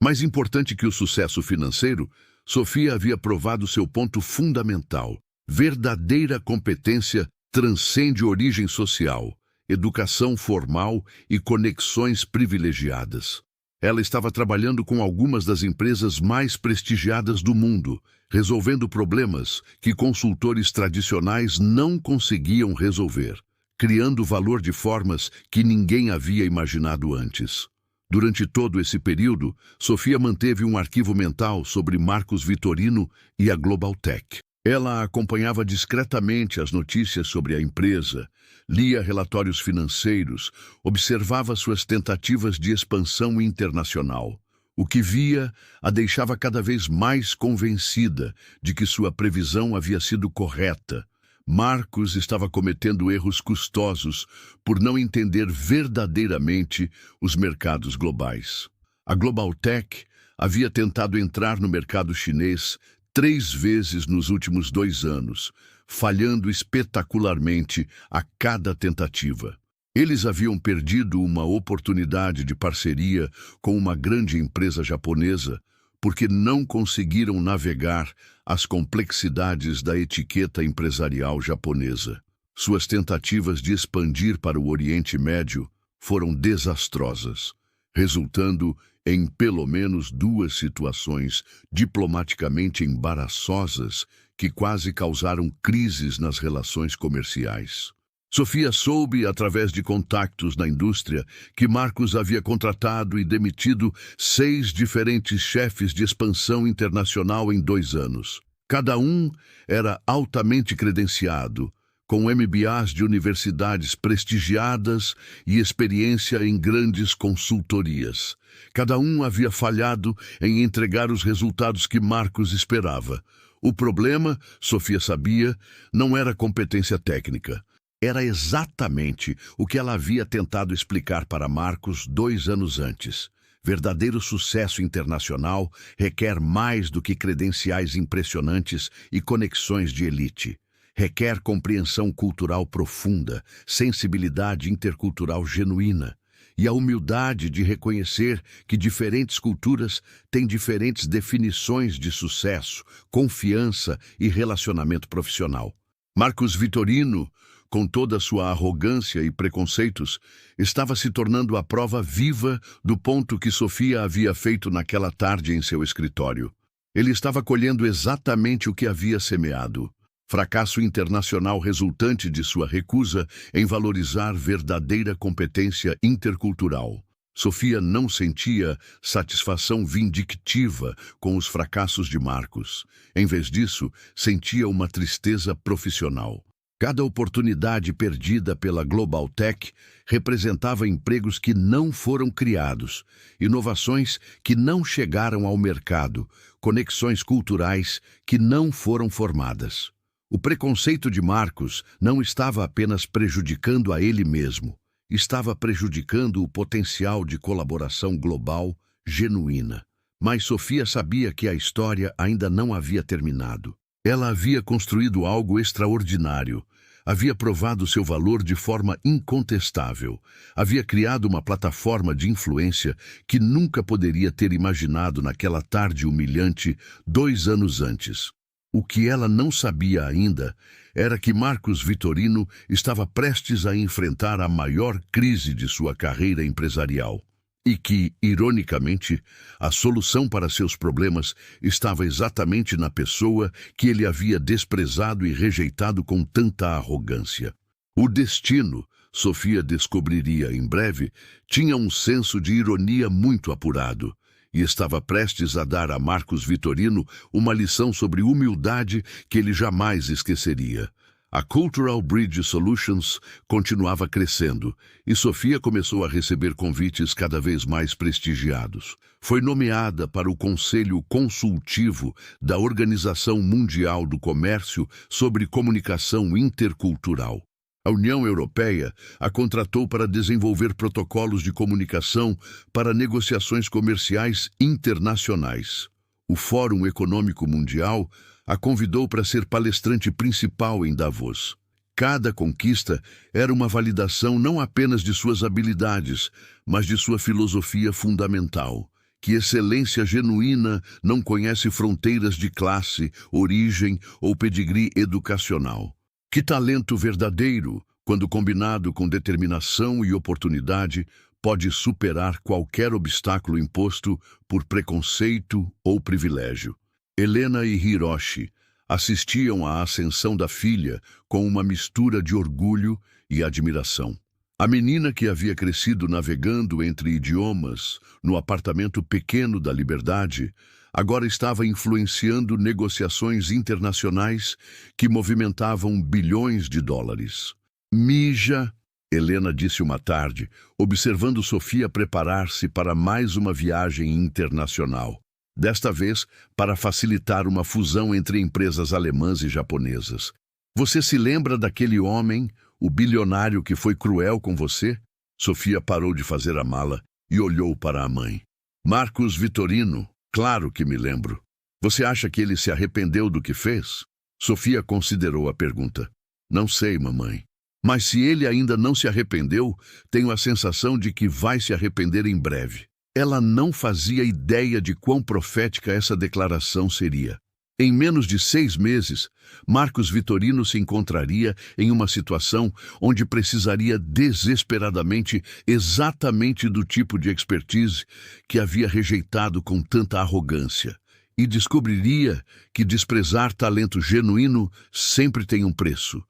Mais importante que o sucesso financeiro, Sofia havia provado seu ponto fundamental. Verdadeira competência transcende origem social, educação formal e conexões privilegiadas. Ela estava trabalhando com algumas das empresas mais prestigiadas do mundo, resolvendo problemas que consultores tradicionais não conseguiam resolver, criando valor de formas que ninguém havia imaginado antes. Durante todo esse período, Sofia manteve um arquivo mental sobre Marcos Vitorino e a Global Tech. Ela acompanhava discretamente as notícias sobre a empresa, lia relatórios financeiros, observava suas tentativas de expansão internacional. O que via a deixava cada vez mais convencida de que sua previsão havia sido correta. Marcos estava cometendo erros custosos por não entender verdadeiramente os mercados globais. A Global Tech havia tentado entrar no mercado chinês 3 vezes nos últimos 2 anos, falhando espetacularmente a cada tentativa. Eles haviam perdido uma oportunidade de parceria com uma grande empresa japonesa porque não conseguiram navegar as complexidades da etiqueta empresarial japonesa. Suas tentativas de expandir para o Oriente Médio foram desastrosas, resultando em pelo menos 2 situações diplomaticamente embaraçosas que quase causaram crises nas relações comerciais. Sofia soube, através de contactos na indústria, que Marcos havia contratado e demitido 6 diferentes chefes de expansão internacional em 2 anos. Cada um era altamente credenciado, com MBAs de universidades prestigiadas e experiência em grandes consultorias. Cada um havia falhado em entregar os resultados que Marcos esperava. O problema, Sofia sabia, não era competência técnica. Era exatamente o que ela havia tentado explicar para Marcos 2 anos antes. Verdadeiro sucesso internacional requer mais do que credenciais impressionantes e conexões de elite. Requer compreensão cultural profunda, sensibilidade intercultural genuína e a humildade de reconhecer que diferentes culturas têm diferentes definições de sucesso, confiança e relacionamento profissional. Marcos Vitorino, com toda a sua arrogância e preconceitos, estava se tornando a prova viva do ponto que Sofia havia feito naquela tarde em seu escritório. Ele estava colhendo exatamente o que havia semeado. Fracasso internacional resultante de sua recusa em valorizar verdadeira competência intercultural. Sofia não sentia satisfação vindictiva com os fracassos de Marcos. Em vez disso, sentia uma tristeza profissional. Cada oportunidade perdida pela Global Tech representava empregos que não foram criados, inovações que não chegaram ao mercado, conexões culturais que não foram formadas. O preconceito de Marcos não estava apenas prejudicando a ele mesmo, estava prejudicando o potencial de colaboração global genuína. Mas Sofia sabia que a história ainda não havia terminado. Ela havia construído algo extraordinário, havia provado seu valor de forma incontestável, havia criado uma plataforma de influência que nunca poderia ter imaginado naquela tarde humilhante 2 anos antes. O que ela não sabia ainda era que Marcos Vitorino estava prestes a enfrentar a maior crise de sua carreira empresarial. E que, ironicamente, a solução para seus problemas estava exatamente na pessoa que ele havia desprezado e rejeitado com tanta arrogância. O destino, Sofia descobriria em breve, tinha um senso de ironia muito apurado e estava prestes a dar a Marcos Vitorino uma lição sobre humildade que ele jamais esqueceria. A Cultural Bridge Solutions continuava crescendo e Sofia começou a receber convites cada vez mais prestigiados. Foi nomeada para o Conselho Consultivo da Organização Mundial do Comércio sobre Comunicação Intercultural. A União Europeia a contratou para desenvolver protocolos de comunicação para negociações comerciais internacionais. O Fórum Econômico Mundial a convidou para ser palestrante principal em Davos. Cada conquista era uma validação não apenas de suas habilidades, mas de sua filosofia fundamental, que excelência genuína não conhece fronteiras de classe, origem ou pedigree educacional. Que talento verdadeiro, quando combinado com determinação e oportunidade, pode superar qualquer obstáculo imposto por preconceito ou privilégio. Helena e Hiroshi assistiam à ascensão da filha com uma mistura de orgulho e admiração. A menina que havia crescido navegando entre idiomas no apartamento pequeno da Liberdade, agora estava influenciando negociações internacionais que movimentavam bilhões de dólares. Mija, Helena disse uma tarde, observando Sofia preparar-se para mais uma viagem internacional. Desta vez, para facilitar uma fusão entre empresas alemãs e japonesas. Você se lembra daquele homem, o bilionário que foi cruel com você? Sofia parou de fazer a mala e olhou para a mãe. Marcos Vitorino, claro que me lembro. Você acha que ele se arrependeu do que fez? Sofia considerou a pergunta. Não sei, mamãe. Mas se ele ainda não se arrependeu, tenho a sensação de que vai se arrepender em breve. Ela não fazia ideia de quão profética essa declaração seria. Em menos de 6 meses, Marcos Vitorino se encontraria em uma situação onde precisaria desesperadamente exatamente do tipo de expertise que havia rejeitado com tanta arrogância. E descobriria que desprezar talento genuíno sempre tem um preço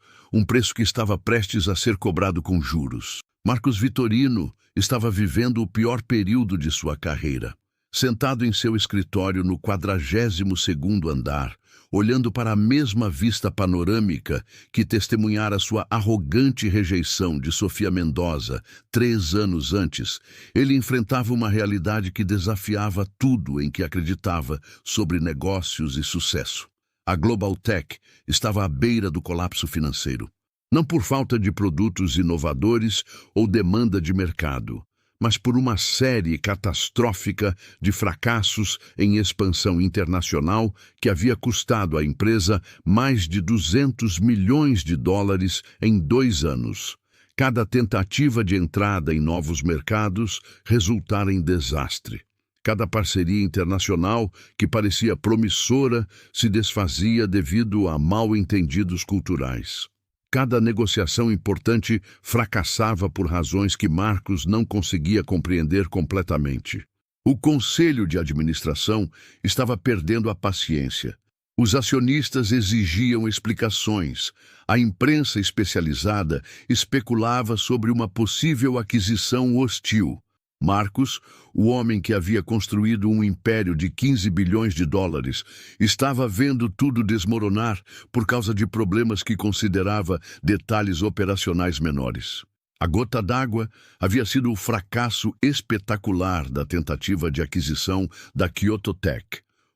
que estava prestes a ser cobrado com juros. Marcos Vitorino estava vivendo o pior período de sua carreira. Sentado em seu escritório no 42º andar, olhando para a mesma vista panorâmica que testemunhara sua arrogante rejeição de Sofia Mendoza 3 anos antes, ele enfrentava uma realidade que desafiava tudo em que acreditava sobre negócios e sucesso. A Global Tech estava à beira do colapso financeiro. Não por falta de produtos inovadores ou demanda de mercado, mas por uma série catastrófica de fracassos em expansão internacional que havia custado à empresa mais de 200 milhões de dólares em 2 anos. Cada tentativa de entrada em novos mercados resultara em desastre. Cada parceria internacional que parecia promissora se desfazia devido a mal-entendidos culturais. Cada negociação importante fracassava por razões que Marcos não conseguia compreender completamente. O conselho de administração estava perdendo a paciência. Os acionistas exigiam explicações. A imprensa especializada especulava sobre uma possível aquisição hostil. Marcos, o homem que havia construído um império de 15 bilhões de dólares, estava vendo tudo desmoronar por causa de problemas que considerava detalhes operacionais menores. A gota d'água havia sido o fracasso espetacular da tentativa de aquisição da Kyoto Tech,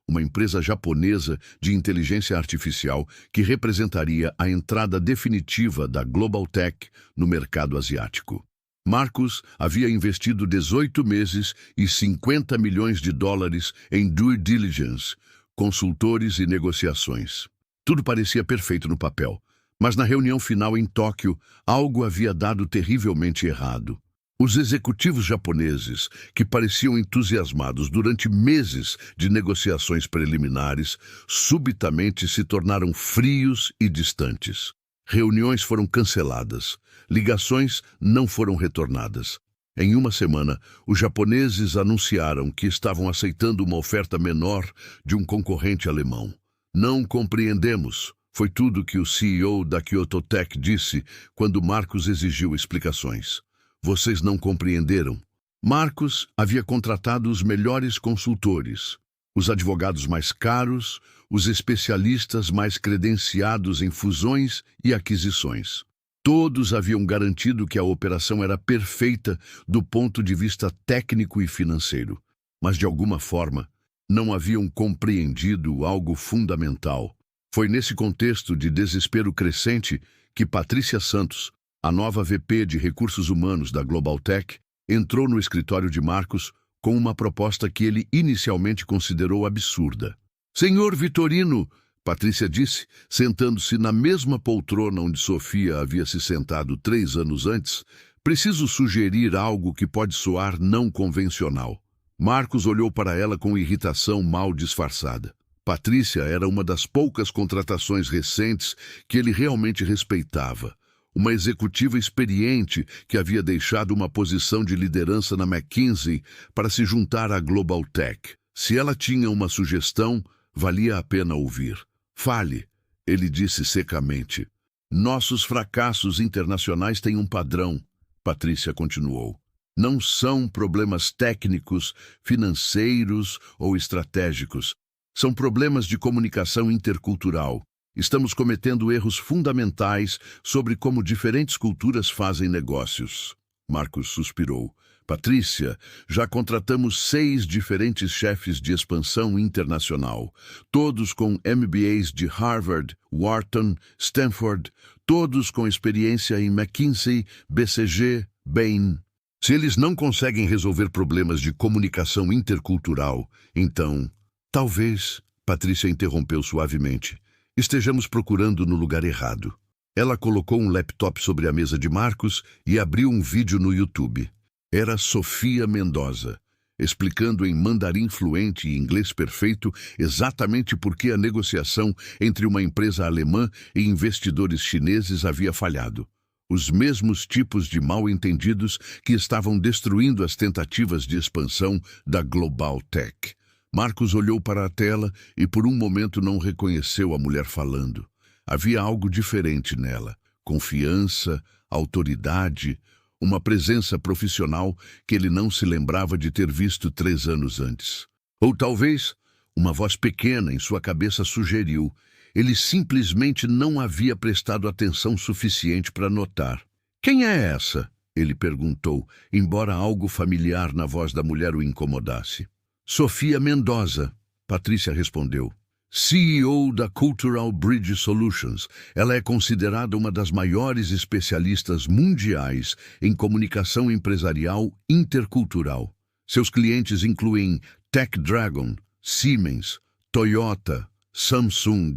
uma empresa japonesa de inteligência artificial que representaria a entrada definitiva da Global Tech no mercado asiático. Marcos havia investido 18 meses e 50 milhões de dólares em due diligence, consultores e negociações. Tudo parecia perfeito no papel, mas na reunião final em Tóquio, algo havia dado terrivelmente errado. Os executivos japoneses, que pareciam entusiasmados durante meses de negociações preliminares, subitamente se tornaram frios e distantes. Reuniões foram canceladas. Ligações não foram retornadas. Em uma semana, os japoneses anunciaram que estavam aceitando uma oferta menor de um concorrente alemão. Não compreendemos, foi tudo que o CEO da Kyoto Tech disse quando Marcos exigiu explicações. Vocês não compreenderam. Marcos havia contratado os melhores consultores, os advogados mais caros, os especialistas mais credenciados em fusões e aquisições. Todos haviam garantido que a operação era perfeita do ponto de vista técnico e financeiro, mas de alguma forma não haviam compreendido algo fundamental. Foi nesse contexto de desespero crescente que Patrícia Santos, a nova VP de Recursos Humanos da Global Tech, entrou no escritório de Marcos com uma proposta que ele inicialmente considerou absurda. Senhor Vitorino, Patrícia disse, sentando-se na mesma poltrona onde Sofia havia se sentado 3 anos antes, preciso sugerir algo que pode soar não convencional. Marcos olhou para ela com irritação mal disfarçada. Patrícia era uma das poucas contratações recentes que ele realmente respeitava. Uma executiva experiente que havia deixado uma posição de liderança na McKinsey para se juntar à Global Tech. Se ela tinha uma sugestão, valia a pena ouvir. Fale, ele disse secamente. Nossos fracassos internacionais têm um padrão, Patrícia continuou. Não são problemas técnicos, financeiros ou estratégicos. São problemas de comunicação intercultural. Estamos cometendo erros fundamentais sobre como diferentes culturas fazem negócios. Marcos suspirou. Patrícia, já contratamos 6 diferentes chefes de expansão internacional, todos com MBAs de Harvard, Wharton, Stanford, todos com experiência em McKinsey, BCG, Bain. Se eles não conseguem resolver problemas de comunicação intercultural, então, talvez, Patrícia interrompeu suavemente, estejamos procurando no lugar errado. Ela colocou um laptop sobre a mesa de Marcos e abriu um vídeo no YouTube. Era Sofia Mendoza, explicando em mandarim fluente e inglês perfeito exatamente por que a negociação entre uma empresa alemã e investidores chineses havia falhado. Os mesmos tipos de mal-entendidos que estavam destruindo as tentativas de expansão da Global Tech. Marcos olhou para a tela e por um momento não reconheceu a mulher falando. Havia algo diferente nela, confiança, autoridade, uma presença profissional que ele não se lembrava de ter visto 3 anos antes. Ou talvez, uma voz pequena em sua cabeça sugeriu, ele simplesmente não havia prestado atenção suficiente para notar. Quem é essa? Ele perguntou, embora algo familiar na voz da mulher o incomodasse. Sofia Mendoza, Patrícia respondeu. CEO da Cultural Bridge Solutions, ela é considerada uma das maiores especialistas mundiais em comunicação empresarial intercultural. Seus clientes incluem Tech Dragon, Siemens, Toyota, Samsung.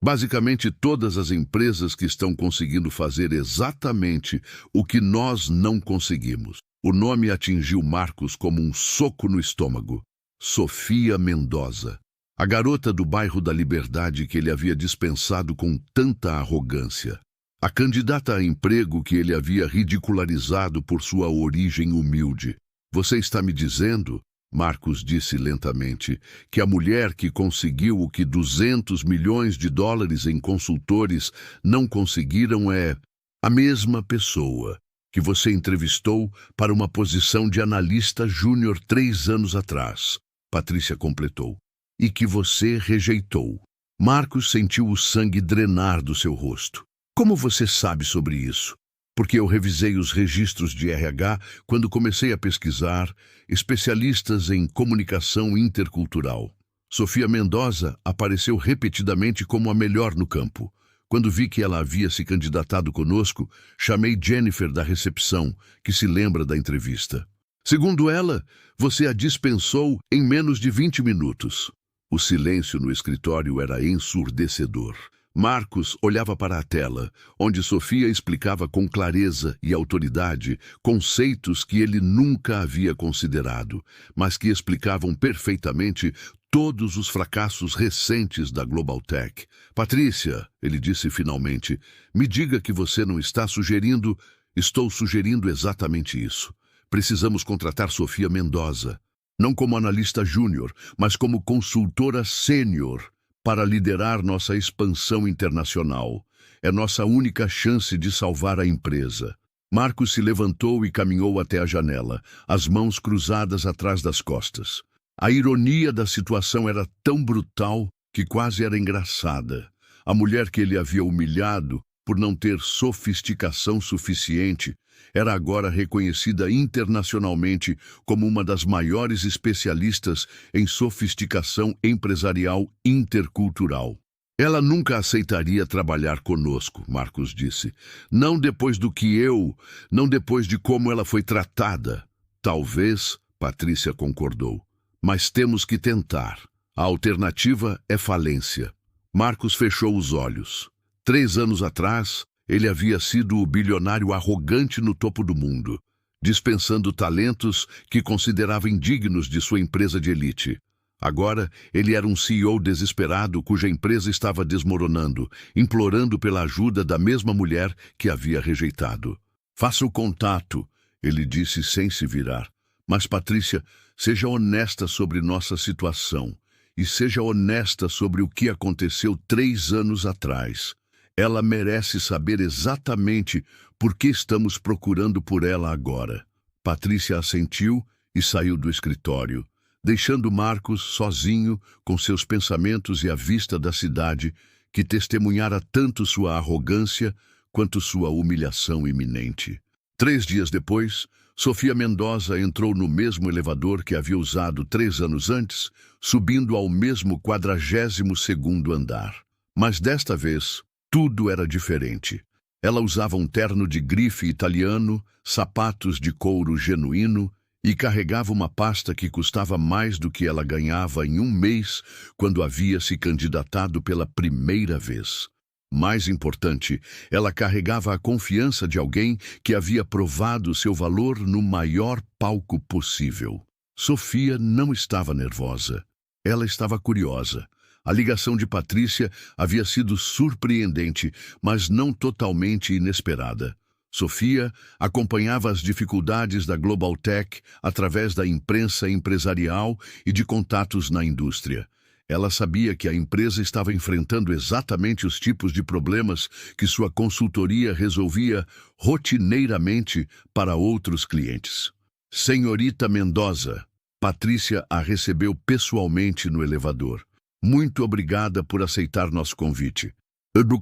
Basicamente todas as empresas que estão conseguindo fazer exatamente o que nós não conseguimos. O nome atingiu Marcos como um soco no estômago. Sofia Mendoza. A garota do bairro da Liberdade que ele havia dispensado com tanta arrogância. A candidata a emprego que ele havia ridicularizado por sua origem humilde. Você está me dizendo, Marcos disse lentamente, que a mulher que conseguiu o que 200 milhões de dólares em consultores não conseguiram é a mesma pessoa que você entrevistou para uma posição de analista júnior 3 anos atrás, Patrícia completou, e que você rejeitou. Marcos sentiu o sangue drenar do seu rosto. Como você sabe sobre isso? Porque eu revisei os registros de RH quando comecei a pesquisar especialistas em comunicação intercultural. Sofia Mendoza apareceu repetidamente como a melhor no campo. Quando vi que ela havia se candidatado conosco, chamei Jennifer da recepção, que se lembra da entrevista. Segundo ela, você a dispensou em menos de 20 minutos. O silêncio no escritório era ensurdecedor. Marcos olhava para a tela, onde Sofia explicava com clareza e autoridade conceitos que ele nunca havia considerado, mas que explicavam perfeitamente todos os fracassos recentes da Global Tech. Patrícia, ele disse finalmente, me diga que você não está sugerindo... Estou sugerindo exatamente isso. Precisamos contratar Sofia Mendoza, não como analista júnior, mas como consultora sênior, para liderar nossa expansão internacional. É nossa única chance de salvar a empresa. Marcos se levantou e caminhou até a janela, as mãos cruzadas atrás das costas. A ironia da situação era tão brutal que quase era engraçada. A mulher que ele havia humilhado por não ter sofisticação suficiente era agora reconhecida internacionalmente como uma das maiores especialistas em sofisticação empresarial intercultural. Ela nunca aceitaria trabalhar conosco, Marcos disse. Não depois de como ela foi tratada. Talvez, Patrícia concordou. Mas temos que tentar. A alternativa é falência. Marcos fechou os olhos. 3 anos atrás, ele havia sido o bilionário arrogante no topo do mundo, dispensando talentos que considerava indignos de sua empresa de elite. Agora, ele era um CEO desesperado cuja empresa estava desmoronando, implorando pela ajuda da mesma mulher que havia rejeitado. Faça o contato, ele disse sem se virar. Mas, Patrícia, seja honesta sobre nossa situação e seja honesta sobre o que aconteceu 3 anos atrás. Ela merece saber exatamente por que estamos procurando por ela agora. Patrícia assentiu e saiu do escritório, deixando Marcos sozinho com seus pensamentos e a vista da cidade que testemunhara tanto sua arrogância quanto sua humilhação iminente. 3 dias depois, Sofia Mendoza entrou no mesmo elevador que havia usado 3 anos antes, subindo ao mesmo 42º andar. Mas desta vez, tudo era diferente. Ela usava um terno de grife italiano, sapatos de couro genuíno e carregava uma pasta que custava mais do que ela ganhava em um mês quando havia se candidatado pela primeira vez. Mais importante, ela carregava a confiança de alguém que havia provado seu valor no maior palco possível. Sofia não estava nervosa. Ela estava curiosa. A ligação de Patrícia havia sido surpreendente, mas não totalmente inesperada. Sofia acompanhava as dificuldades da Global Tech através da imprensa empresarial e de contatos na indústria. Ela sabia que a empresa estava enfrentando exatamente os tipos de problemas que sua consultoria resolvia rotineiramente para outros clientes. Senhorita Mendoza, Patrícia a recebeu pessoalmente no elevador. Muito obrigada por aceitar nosso convite.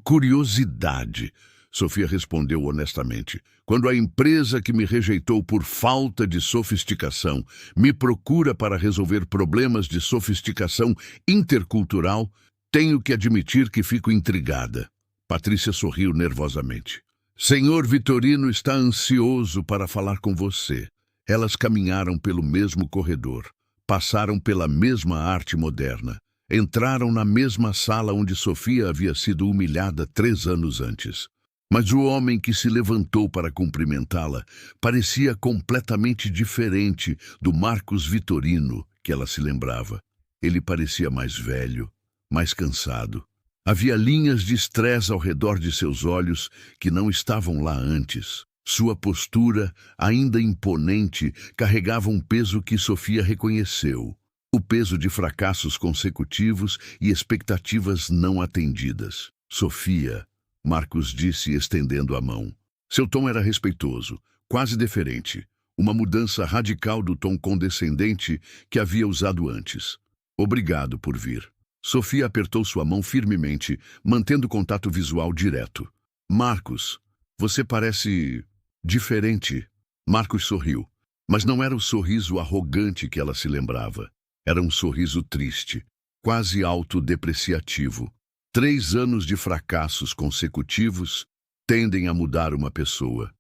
Curiosidade, Sofia respondeu honestamente. Quando a empresa que me rejeitou por falta de sofisticação me procura para resolver problemas de sofisticação intercultural, tenho que admitir que fico intrigada. Patrícia sorriu nervosamente. Senhor Vitorino está ansioso para falar com você. Elas caminharam pelo mesmo corredor, passaram pela mesma arte moderna. Entraram na mesma sala onde Sofia havia sido humilhada 3 anos antes. Mas o homem que se levantou para cumprimentá-la parecia completamente diferente do Marcos Vitorino que ela se lembrava. Ele parecia mais velho, mais cansado. Havia linhas de estresse ao redor de seus olhos que não estavam lá antes. Sua postura, ainda imponente, carregava um peso que Sofia reconheceu. O peso de fracassos consecutivos e expectativas não atendidas. Sofia, Marcos disse estendendo a mão. Seu tom era respeitoso, quase deferente, uma mudança radical do tom condescendente que havia usado antes. Obrigado por vir. Sofia apertou sua mão firmemente, mantendo contato visual direto. Marcos, você parece diferente. Marcos sorriu, mas não era o sorriso arrogante que ela se lembrava. Era um sorriso triste, quase autodepreciativo. 3 anos de fracassos consecutivos tendem a mudar uma pessoa.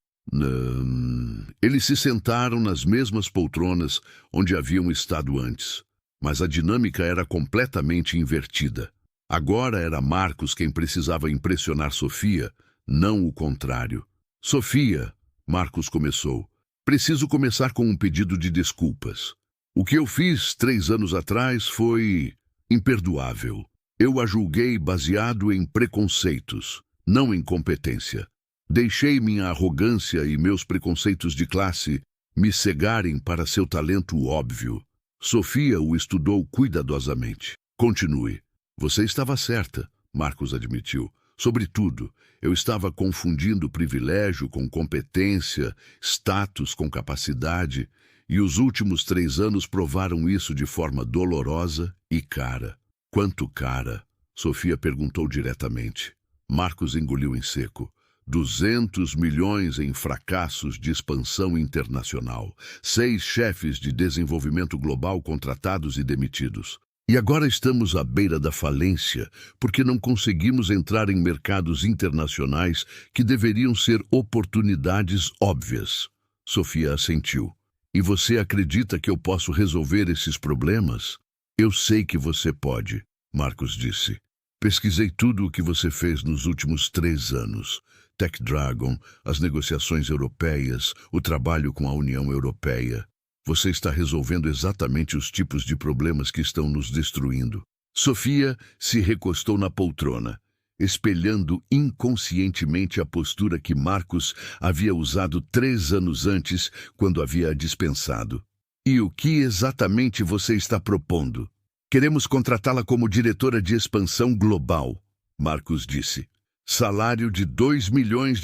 Eles se sentaram nas mesmas poltronas onde haviam estado antes, mas a dinâmica era completamente invertida. Agora era Marcos quem precisava impressionar Sofia, não o contrário. Sofia, Marcos começou, preciso começar com um pedido de desculpas. O que eu fiz 3 anos atrás foi imperdoável. Eu a julguei baseado em preconceitos, não em competência. Deixei minha arrogância e meus preconceitos de classe me cegarem para seu talento óbvio. Sofia o estudou cuidadosamente. Continue. Você estava certa, Marcos admitiu. Sobretudo, eu estava confundindo privilégio com competência, status com capacidade, e os últimos 3 anos provaram isso de forma dolorosa e cara. Quanto cara? Sofia perguntou diretamente. Marcos engoliu em seco. 200 milhões em fracassos de expansão internacional. 6 chefes de desenvolvimento global contratados e demitidos. E agora estamos à beira da falência, porque não conseguimos entrar em mercados internacionais que deveriam ser oportunidades óbvias. Sofia assentiu. E você acredita que eu posso resolver esses problemas? Eu sei que você pode, Marcos disse. Pesquisei tudo o que você fez nos últimos 3 anos. Tech Dragon, as negociações europeias, o trabalho com a União Europeia. Você está resolvendo exatamente os tipos de problemas que estão nos destruindo. Sofia se recostou na poltrona, espelhando inconscientemente a postura que Marcos havia usado 3 anos antes, quando havia dispensado. E o que exatamente você está propondo? Queremos contratá-la como diretora de expansão global, Marcos disse. Salário de $2 milhões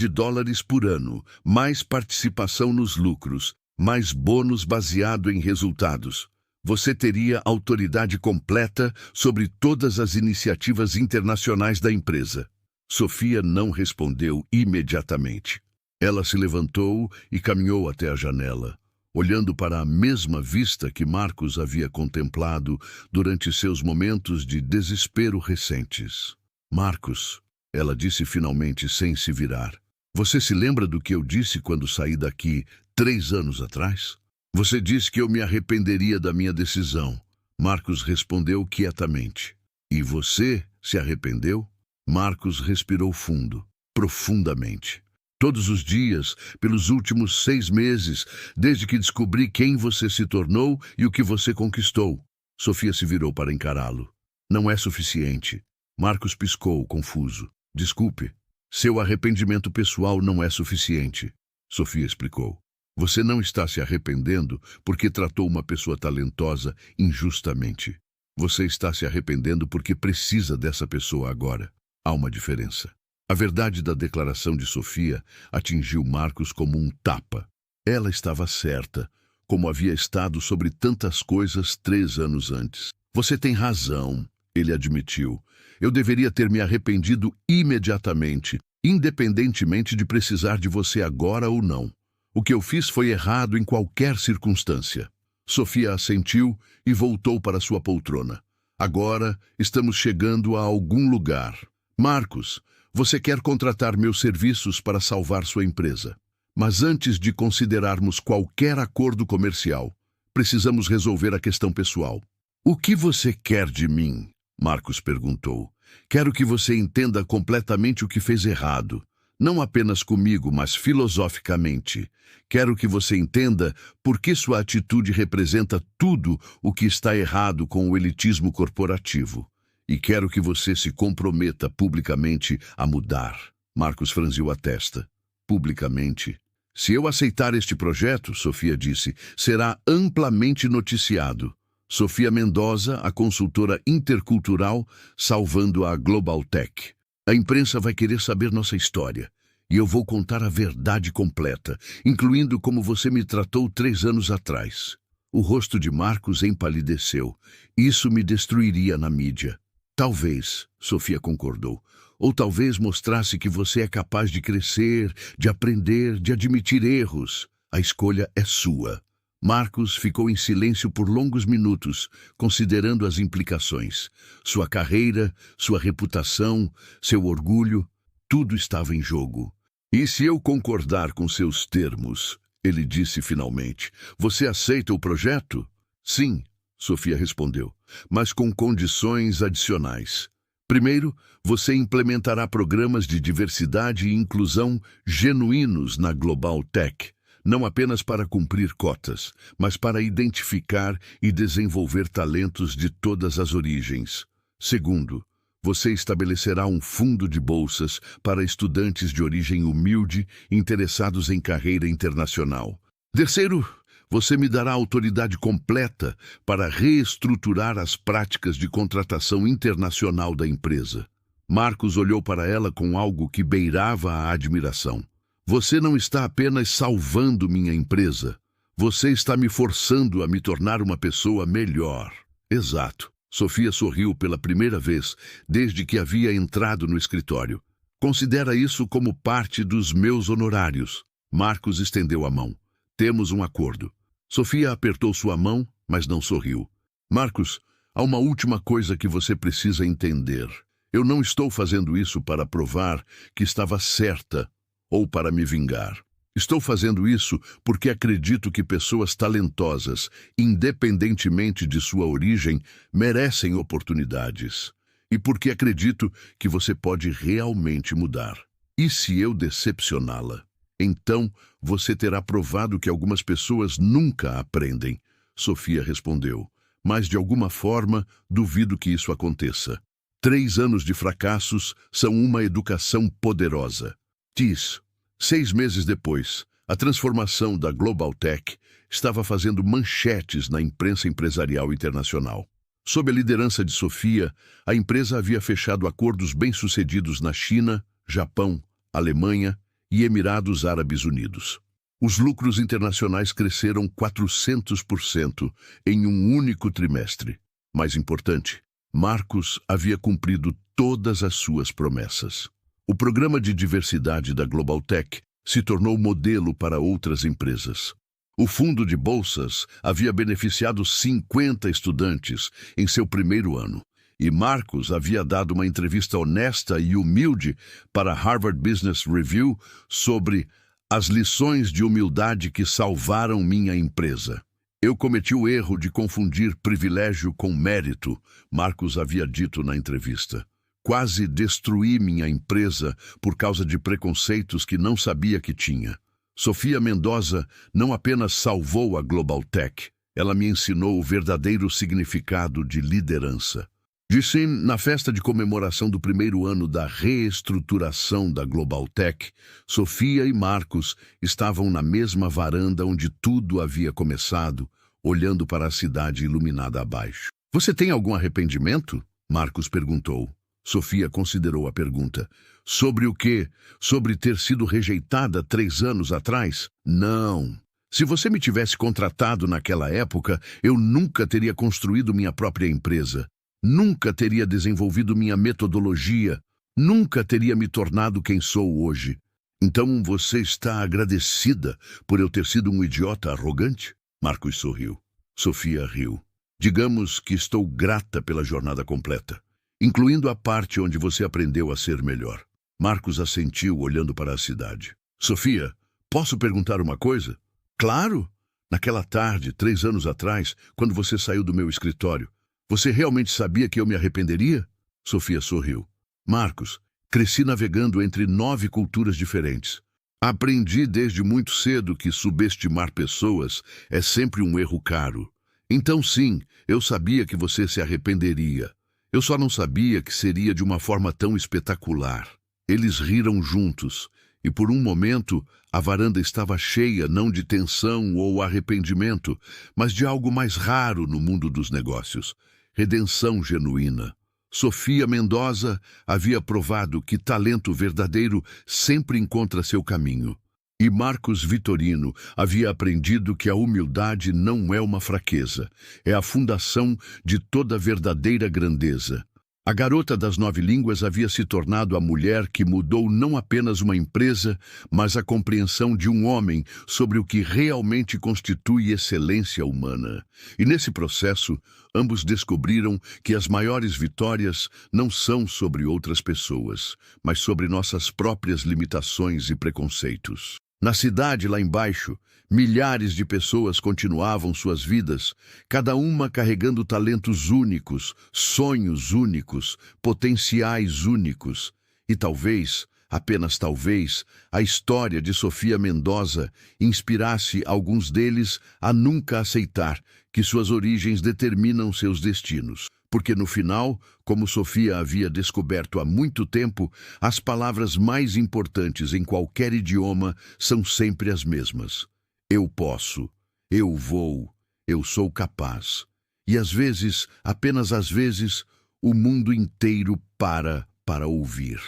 por ano, mais participação nos lucros, mais bônus baseado em resultados. Você teria autoridade completa sobre todas as iniciativas internacionais da empresa. Sofia não respondeu imediatamente. Ela se levantou e caminhou até a janela, olhando para a mesma vista que Marcos havia contemplado durante seus momentos de desespero recentes. Marcos, ela disse finalmente sem se virar. Você se lembra do que eu disse quando saí daqui 3 anos atrás? Você disse que eu me arrependeria da minha decisão. Marcos respondeu quietamente. E você se arrependeu? Marcos respirou fundo, profundamente. Todos os dias, pelos últimos 6 meses, desde que descobri quem você se tornou e o que você conquistou. Sofia se virou para encará-lo. Não é suficiente. Marcos piscou, confuso. Desculpe. Seu arrependimento pessoal não é suficiente, Sofia explicou. Você não está se arrependendo porque tratou uma pessoa talentosa injustamente. Você está se arrependendo porque precisa dessa pessoa agora. Há uma diferença. A verdade da declaração de Sofia atingiu Marcos como um tapa. Ela estava certa, como havia estado sobre tantas coisas 3 anos antes. Você tem razão, ele admitiu. Eu deveria ter me arrependido imediatamente, independentemente de precisar de você agora ou não. O que eu fiz foi errado em qualquer circunstância. Sofia assentiu e voltou para sua poltrona. Agora estamos chegando a algum lugar. Marcos, você quer contratar meus serviços para salvar sua empresa. Mas antes de considerarmos qualquer acordo comercial, precisamos resolver a questão pessoal. O que você quer de mim? Marcos perguntou. Quero que você entenda completamente o que fez errado. Não apenas comigo, mas filosoficamente. Quero que você entenda por que sua atitude representa tudo o que está errado com o elitismo corporativo. E quero que você se comprometa publicamente a mudar. Marcos franziu a testa. Publicamente? Se eu aceitar este projeto, Sofia disse, será amplamente noticiado. Sofia Mendoza, a consultora intercultural, salvando a Global Tech. A imprensa vai querer saber nossa história. E eu vou contar a verdade completa, incluindo como você me tratou 3 anos atrás. O rosto de Marcos empalideceu. Isso me destruiria na mídia. Talvez, Sofia concordou. Ou talvez mostrasse que você é capaz de crescer, de aprender, de admitir erros. A escolha é sua. Marcos ficou em silêncio por longos minutos, considerando as implicações. Sua carreira, sua reputação, seu orgulho, tudo estava em jogo. E se eu concordar com seus termos, ele disse finalmente, você aceita o projeto? Sim, Sofia respondeu, mas com condições adicionais. Primeiro, você implementará programas de diversidade e inclusão genuínos na Global Tech, não apenas para cumprir cotas, mas para identificar e desenvolver talentos de todas as origens. Segundo, você estabelecerá um fundo de bolsas para estudantes de origem humilde interessados em carreira internacional. Terceiro, você me dará autoridade completa para reestruturar as práticas de contratação internacional da empresa. Marcos olhou para ela com algo que beirava a admiração. Você não está apenas salvando minha empresa. Você está me forçando a me tornar uma pessoa melhor. Exato. Sofia sorriu pela primeira vez desde que havia entrado no escritório. Considera isso como parte dos meus honorários. Marcos estendeu a mão. Temos um acordo. Sofia apertou sua mão, mas não sorriu. Marcos, há uma última coisa que você precisa entender. Eu não estou fazendo isso para provar que estava certa ou para me vingar. Estou fazendo isso porque acredito que pessoas talentosas, independentemente de sua origem, merecem oportunidades. E porque acredito que você pode realmente mudar. E se eu decepcioná-la? Então, você terá provado que algumas pessoas nunca aprendem. Sofia respondeu. Mas, de alguma forma, duvido que isso aconteça. 3 anos de fracassos são uma educação poderosa. Diz, 6 meses depois, a transformação da Global Tech estava fazendo manchetes na imprensa empresarial internacional. Sob a liderança de Sofia, a empresa havia fechado acordos bem-sucedidos na China, Japão, Alemanha e Emirados Árabes Unidos. Os lucros internacionais cresceram 400% em um único trimestre. Mais importante, Marcos havia cumprido todas as suas promessas. O programa de diversidade da Global Tech se tornou modelo para outras empresas. O fundo de bolsas havia beneficiado 50 estudantes em seu primeiro ano. E Marcos havia dado uma entrevista honesta e humilde para Harvard Business Review sobre as lições de humildade que salvaram minha empresa. Eu cometi o erro de confundir privilégio com mérito, Marcos havia dito na entrevista. Quase destruí minha empresa por causa de preconceitos que não sabia que tinha. Sofia Mendoza não apenas salvou a Global Tech, ela me ensinou o verdadeiro significado de liderança. Disse na festa de comemoração do primeiro ano da reestruturação da Global Tech, Sofia e Marcos estavam na mesma varanda onde tudo havia começado, olhando para a cidade iluminada abaixo. Você tem algum arrependimento? Marcos perguntou. Sofia considerou a pergunta. Sobre o quê? Sobre ter sido rejeitada 3 anos atrás? Não. Se você me tivesse contratado naquela época, eu nunca teria construído minha própria empresa. Nunca teria desenvolvido minha metodologia, nunca teria me tornado quem sou hoje. Então você está agradecida por eu ter sido um idiota arrogante? Marcos sorriu. Sofia riu. Digamos que estou grata pela jornada completa, incluindo a parte onde você aprendeu a ser melhor. Marcos assentiu olhando para a cidade. Sofia, posso perguntar uma coisa? Claro! Naquela tarde, 3 anos atrás, quando você saiu do meu escritório, você realmente sabia que eu me arrependeria? Sofia sorriu. Marcos, cresci navegando entre 9 culturas diferentes. Aprendi desde muito cedo que subestimar pessoas é sempre um erro caro. Então sim, eu sabia que você se arrependeria. Eu só não sabia que seria de uma forma tão espetacular. Eles riram juntos, e por um momento a varanda estava cheia não de tensão ou arrependimento, mas de algo mais raro no mundo dos negócios. Redenção genuína. Sofia Mendoza havia provado que talento verdadeiro sempre encontra seu caminho. E Marcos Vitorino havia aprendido que a humildade não é uma fraqueza, é a fundação de toda verdadeira grandeza. A garota das 9 línguas havia se tornado a mulher que mudou não apenas uma empresa, mas a compreensão de um homem sobre o que realmente constitui excelência humana. E nesse processo, ambos descobriram que as maiores vitórias não são sobre outras pessoas, mas sobre nossas próprias limitações e preconceitos. Na cidade lá embaixo, milhares de pessoas continuavam suas vidas, cada uma carregando talentos únicos, sonhos únicos, potenciais únicos. E talvez, apenas talvez, a história de Sofia Mendoza inspirasse alguns deles a nunca aceitar que suas origens determinam seus destinos. Porque no final, como Sofia havia descoberto há muito tempo, as palavras mais importantes em qualquer idioma são sempre as mesmas. Eu posso, eu vou, eu sou capaz. E às vezes, apenas às vezes, o mundo inteiro para ouvir.